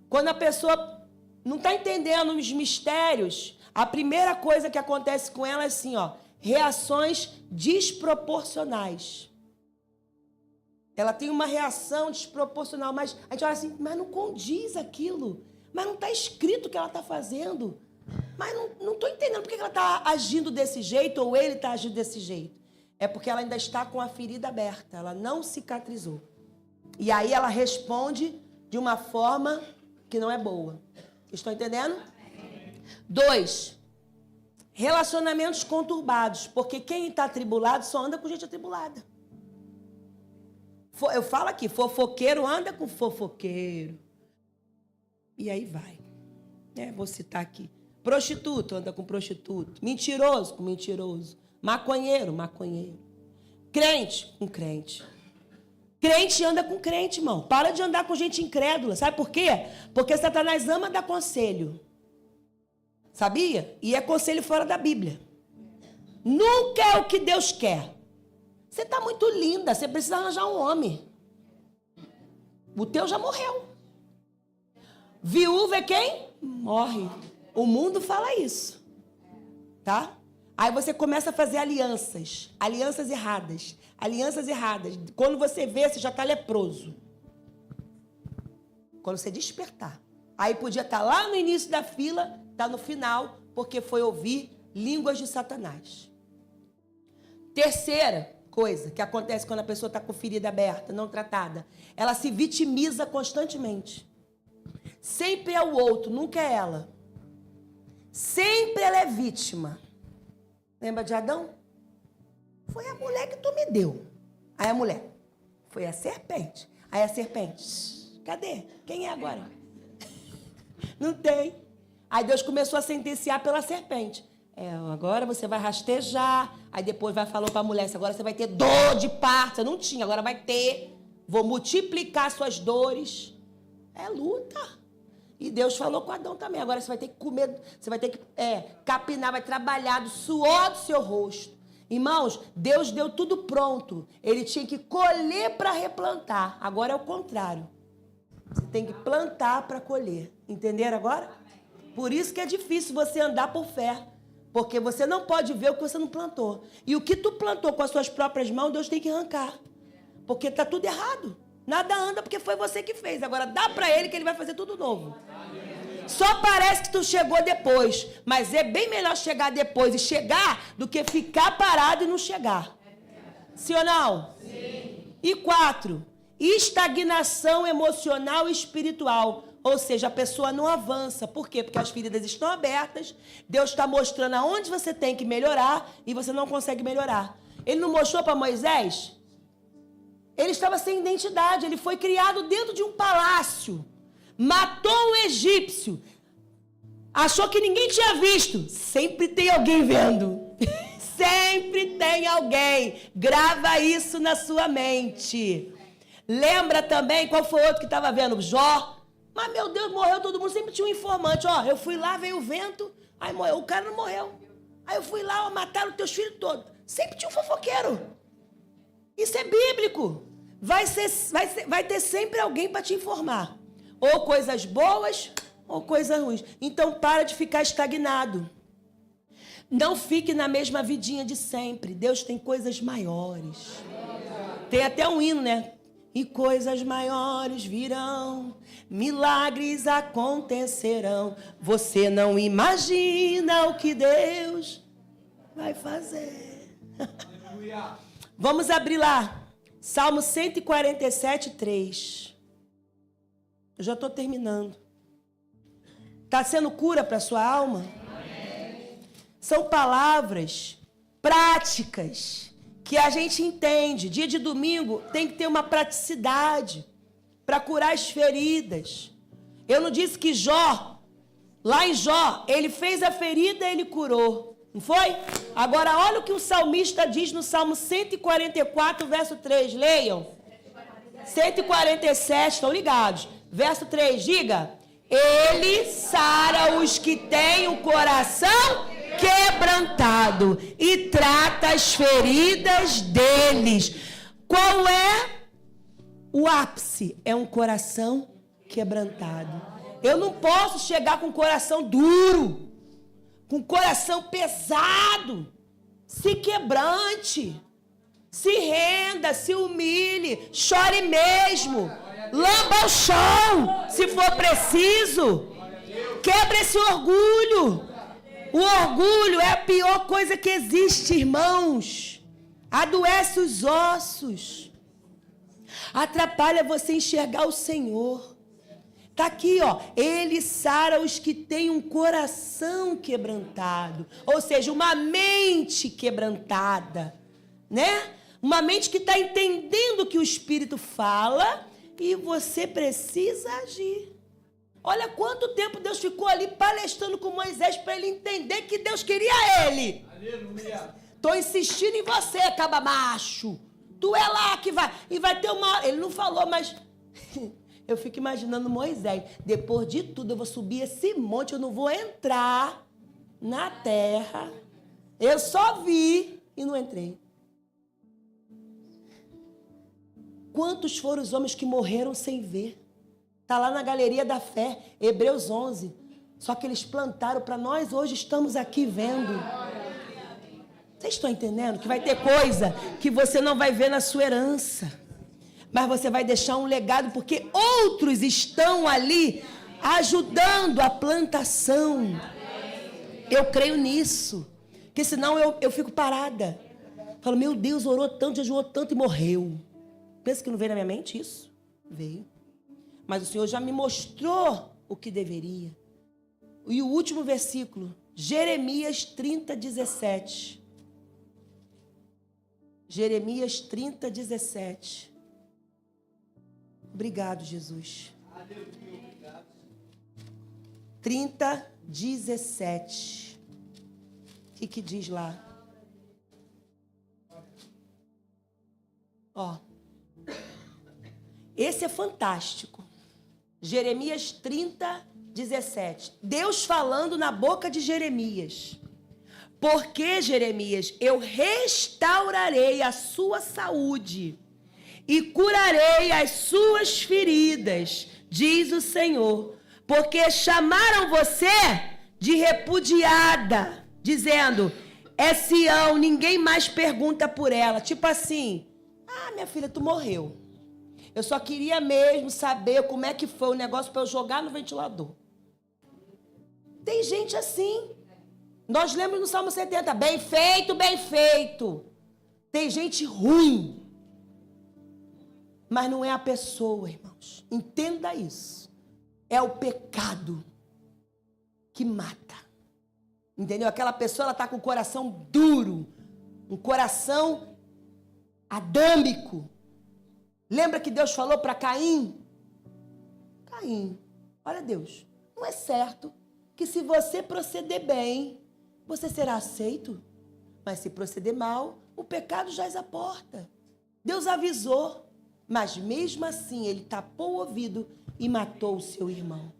quando a pessoa não está entendendo os mistérios, a primeira coisa que acontece com ela é assim, ó, reações desproporcionais. Ela tem uma reação desproporcional, mas a gente olha assim, mas não condiz aquilo, mas não está escrito o que ela está fazendo, mas não estou entendendo por que ela está agindo desse jeito ou ele está agindo desse jeito. É porque ela ainda está com a ferida aberta, ela não cicatrizou. E aí ela responde de uma forma que não é boa. Estão entendendo? 2, relacionamentos conturbados, porque quem está atribulado só anda com gente atribulada. Eu falo aqui, fofoqueiro anda com fofoqueiro. E aí vai. Vou citar aqui. Prostituto anda com prostituto. Mentiroso com mentiroso. Maconheiro, maconheiro. Crente com crente. Crente anda com crente, irmão. Para de andar com gente incrédula. Sabe por quê? Porque Satanás ama dar conselho. Sabia? E é conselho fora da Bíblia. Nunca é o que Deus quer. Você está muito linda, você precisa arranjar um homem. O teu já morreu. Viúva é quem? Morre. O mundo fala isso. Tá? Aí você começa a fazer alianças. Alianças erradas. Alianças erradas. Quando você vê, você já está leproso. Quando você despertar. Aí podia estar lá no início da fila, está no final, porque foi ouvir línguas de Satanás. Terceira coisa que acontece quando a pessoa está com ferida aberta, não tratada. Ela se vitimiza constantemente. Sempre é o outro, nunca é ela. Sempre ela é vítima. Lembra de Adão? Foi a mulher que tu me deu. Aí a mulher. Foi a serpente. Aí a serpente. Cadê? Quem é agora? Não tem. Aí Deus começou a sentenciar pela serpente. Agora você vai rastejar. Aí depois vai falar para a mulher, agora você vai ter dor de parto. Você não tinha, agora vai ter. Vou multiplicar suas dores. É luta. E Deus falou com Adão também. Agora você vai ter que comer, você vai ter que capinar, vai trabalhar do suor do seu rosto. Irmãos, Deus deu tudo pronto. Ele tinha que colher para replantar. Agora é o contrário. Você tem que plantar para colher. Entenderam agora? Por isso que é difícil você andar por fé. Porque você não pode ver o que você não plantou. E o que tu plantou com as suas próprias mãos, Deus tem que arrancar. Porque está tudo errado. Nada anda porque foi você que fez. Agora dá para ele que ele vai fazer tudo novo. Só parece que tu chegou depois. Mas é bem melhor chegar depois e chegar do que ficar parado e não chegar. Sim ou não? Sim. E 4, estagnação emocional e espiritual. Ou seja, a pessoa não avança. Por quê? Porque as feridas estão abertas. Deus está mostrando aonde você tem que melhorar e você não consegue melhorar. Ele não mostrou para Moisés? Ele estava sem identidade. Ele foi criado dentro de um palácio. Matou um egípcio. Achou que ninguém tinha visto. Sempre tem alguém vendo. Sempre tem alguém. Grava isso na sua mente. Lembra também qual foi o outro que estava vendo? Jó. Mas, meu Deus, morreu todo mundo. Sempre tinha um informante. Ó, eu fui lá, veio o vento. Aí morreu. O cara não morreu. Aí eu fui lá, ó, mataram teus filhos todos. Sempre tinha um fofoqueiro. Isso é bíblico. Vai ter sempre alguém para te informar. Ou coisas boas, ou coisas ruins. Então, para de ficar estagnado. Não fique na mesma vidinha de sempre. Deus tem coisas maiores. Tem até um hino, né? E coisas maiores virão, milagres acontecerão. Você não imagina o que Deus vai fazer. Vamos abrir lá. Salmo 147, 3. Eu já estou terminando. Está sendo cura para a sua alma? São palavras práticas que a gente entende. Dia de domingo tem que ter uma praticidade para curar as feridas. Eu não disse que Jó, lá em Jó, ele fez a ferida e ele curou. Não foi? Agora olha o que o salmista diz no Salmo 144, verso 3. Leiam. 147, estão ligados. Verso 3, diga. Ele sara os que têm o coração quebrantado e trata as feridas deles. Qual é o ápice? É um coração quebrantado. Eu não posso chegar com o coração duro, com o coração pesado. Se quebrante, se renda, se humilhe, chore mesmo, lamba o chão, se for preciso. Quebre esse orgulho. O orgulho é a pior coisa que existe, irmãos. Adoece os ossos. Atrapalha você enxergar o Senhor. Está aqui, ó. Ele sara os que têm um coração quebrantado. Ou seja, uma mente quebrantada. Né? Uma mente que está entendendo o que o Espírito fala e você precisa agir. Olha quanto tempo Deus ficou ali palestrando com Moisés para ele entender que Deus queria ele. Aleluia. Estou insistindo em você, caba macho. Tu é lá que vai. E vai ter uma hora. Ele não falou, mas eu fico imaginando Moisés. Depois de tudo, eu vou subir esse monte, eu não vou entrar na terra. Eu só vi e não entrei. Quantos foram os homens que morreram sem ver? Está lá na galeria da fé, Hebreus 11. Só que eles plantaram para nós, hoje estamos aqui vendo. Vocês estão entendendo? Que vai ter coisa que você não vai ver na sua herança. Mas você vai deixar um legado, porque outros estão ali ajudando a plantação. Eu creio nisso. Porque senão eu fico parada. Falo, meu Deus, orou tanto, jejuou tanto e morreu. Pensa que não veio na minha mente isso? Veio. Mas o Senhor já me mostrou o que deveria. E o último versículo, Jeremias 30, 17. Jeremias 30, 17. Obrigado, Jesus. 30, 17. O que diz lá? Ó. Esse é fantástico. Jeremias 30, 17. Deus falando na boca de Jeremias. Porque, Jeremias, eu restaurarei a sua saúde e curarei as suas feridas, diz o Senhor. Porque chamaram você de repudiada, dizendo, é Sião, ninguém mais pergunta por ela. Tipo assim, Ah, minha filha, tu morreu. Eu só queria mesmo saber como é que foi o negócio para eu jogar no ventilador. Tem gente assim. Nós lemos no Salmo 70, bem feito, bem feito. Tem gente ruim. Mas não é a pessoa, irmãos. Entenda isso. É o pecado que mata. Entendeu? Aquela pessoa, ela está com o coração duro. Um coração adâmico. Lembra que Deus falou para Caim? Caim, olha Deus, não é certo que se você proceder bem, você será aceito. Mas se proceder mal, o pecado jaz à porta. Deus avisou, mas mesmo assim ele tapou o ouvido e matou o seu irmão.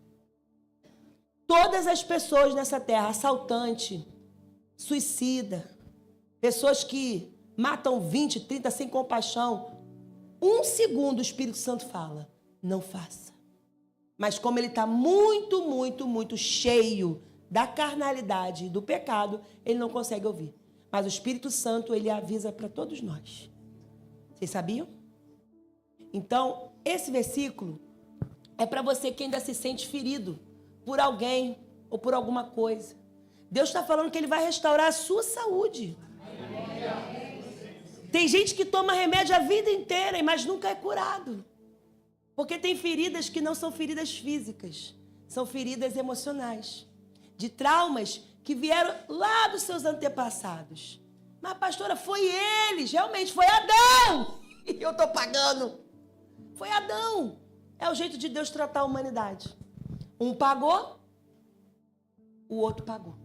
Todas as pessoas nessa terra, assaltante, suicida, pessoas que matam 20, 30 sem compaixão, 1 segundo o Espírito Santo fala, não faça. Mas como ele está muito, muito, muito cheio da carnalidade e do pecado, ele não consegue ouvir. Mas o Espírito Santo, ele avisa para todos nós. Vocês sabiam? Então, esse versículo é para você que ainda se sente ferido por alguém ou por alguma coisa. Deus está falando que ele vai restaurar a sua saúde. Tem gente que toma remédio a vida inteira, mas nunca é curado. Porque tem feridas que não são feridas físicas, são feridas emocionais. De traumas que vieram lá dos seus antepassados. Mas, pastora, foi eles, realmente, foi Adão. E eu estou pagando. Foi Adão. É o jeito de Deus tratar a humanidade. Um pagou, o outro pagou.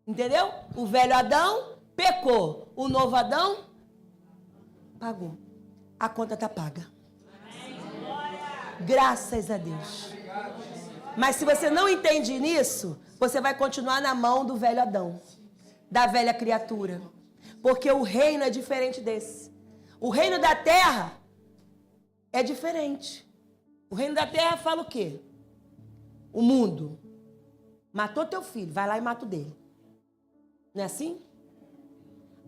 Entendeu? O velho Adão pecou. O novo Adão pagou. A conta está paga. Graças a Deus. Mas se você não entende nisso, você vai continuar na mão do velho Adão, da velha criatura. Porque o reino é diferente desse. O reino da terra é diferente. O reino da terra fala o quê? O mundo. Matou teu filho, vai lá e mata o dele. Não é assim?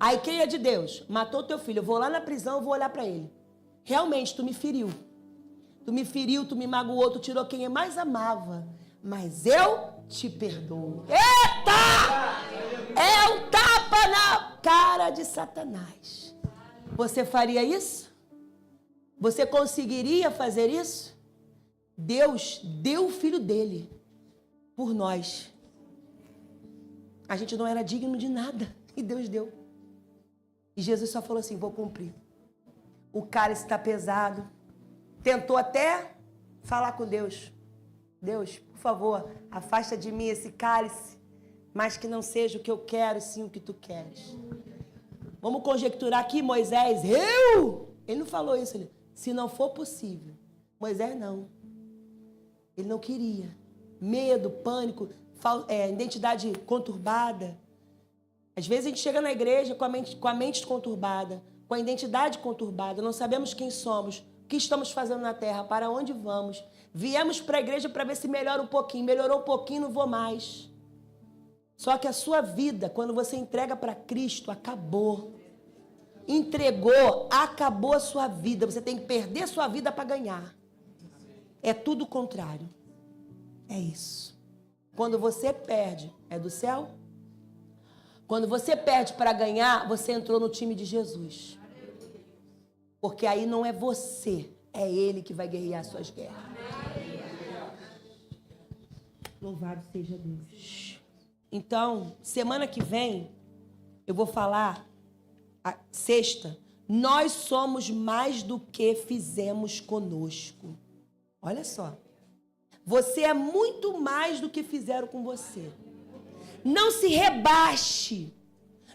Aí quem é de Deus? Matou teu filho, eu vou lá na prisão, eu vou olhar para ele. Realmente, tu me feriu. Tu me feriu, tu me magoou, tu tirou quem eu mais amava. Mas eu te perdoo. Eita! É um tapa na cara de Satanás. Você faria isso? Você conseguiria fazer isso? Deus deu o filho dele por nós. A gente não era digno de nada e Deus deu. E Jesus só falou assim, vou cumprir. O cálice está pesado. Tentou até falar com Deus. Deus, por favor, afasta de mim esse cálice, mas que não seja o que eu quero, sim o que tu queres. Vamos conjecturar aqui, Moisés, Ele não falou isso, se não for possível. Moisés não. Ele não queria. Medo, pânico, identidade conturbada. Às vezes a gente chega na igreja com a mente conturbada, com a identidade conturbada, não sabemos quem somos, o que estamos fazendo na terra, para onde vamos. Viemos para a igreja para ver se melhora um pouquinho, melhorou um pouquinho, não vou mais. Só que a sua vida, quando você entrega para Cristo, acabou. Entregou, acabou a sua vida. Você tem que perder a sua vida para ganhar. É tudo o contrário. É isso. Quando você perde, é do céu? Quando você perde para ganhar, você entrou no time de Jesus. Porque aí não é você, é Ele que vai guerrear as suas guerras. Louvado seja Deus. Então, semana que vem, eu vou falar, a sexta, nós somos mais do que fizemos conosco. Olha só. Você é muito mais do que fizeram com você. Não se rebaixe.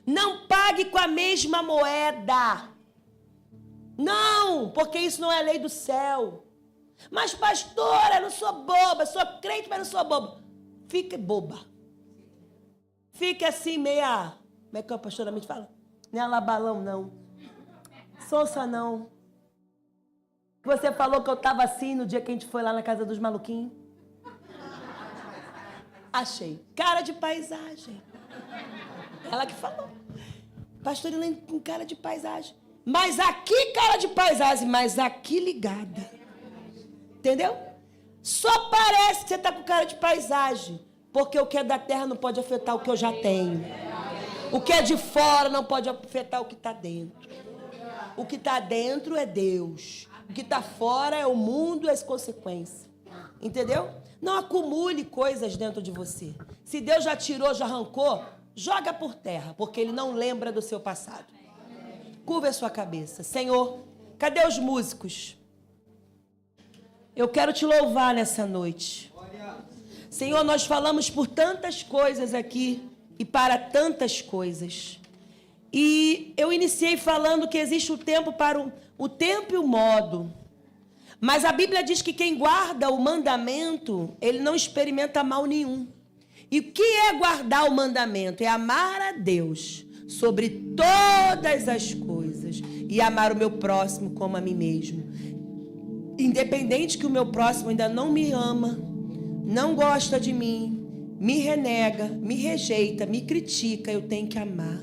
Não pague com a mesma moeda. Não, porque isso não é lei do céu. Mas, pastora, eu não sou boba, sou crente, mas não sou boba. Fique boba. Fique assim, meia... Como é que a pastora me fala? Não é alabalão, não. Sonsa, não. Você falou que eu estava assim no dia que a gente foi lá na casa dos maluquinhos? Achei. Cara de paisagem. Ela que falou. Pastorina em cara de paisagem. Mas aqui cara de paisagem, mas aqui ligada. Entendeu? Só parece que você está com cara de paisagem, porque o que é da terra não pode afetar o que eu já tenho. O que é de fora não pode afetar o que está dentro. O que está dentro é Deus. O que está fora é o mundo e as consequências. Entendeu? Não acumule coisas dentro de você. Se Deus já tirou, já arrancou, joga por terra, porque Ele não lembra do seu passado. Curva a sua cabeça. Senhor, cadê os músicos? Eu quero te louvar nessa noite. Senhor, nós falamos por tantas coisas aqui e para tantas coisas. E eu iniciei falando que existe o tempo para o tempo e o modo. Mas a Bíblia diz que quem guarda o mandamento, ele não experimenta mal nenhum. E o que é guardar o mandamento? É amar a Deus sobre todas as coisas e amar o meu próximo como a mim mesmo. Independente que o meu próximo ainda não me ama, não gosta de mim, me renega, me rejeita, me critica, eu tenho que amar.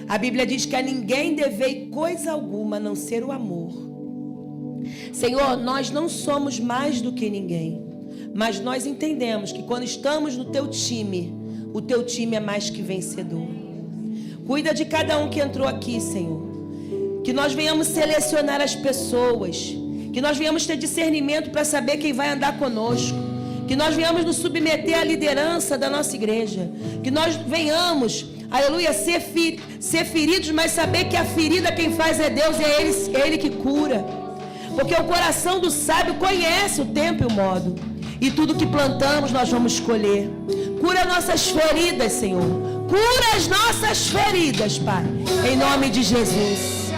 A Bíblia diz que a ninguém devei coisa alguma a não ser o amor. Senhor, nós não somos mais do que ninguém, mas nós entendemos que quando estamos no teu time, o teu time é mais que vencedor. Cuida de cada um que entrou aqui, Senhor. Que nós venhamos selecionar as pessoas, que nós venhamos ter discernimento para saber quem vai andar conosco, que nós venhamos nos submeter à liderança da nossa igreja, que nós venhamos, aleluia, ser feridos, mas saber que a ferida quem faz é Deus, é Ele que cura. Porque o coração do sábio conhece o tempo e o modo. E tudo que plantamos nós vamos colher. Cura nossas feridas, Senhor. Cura as nossas feridas, Pai. Em nome de Jesus.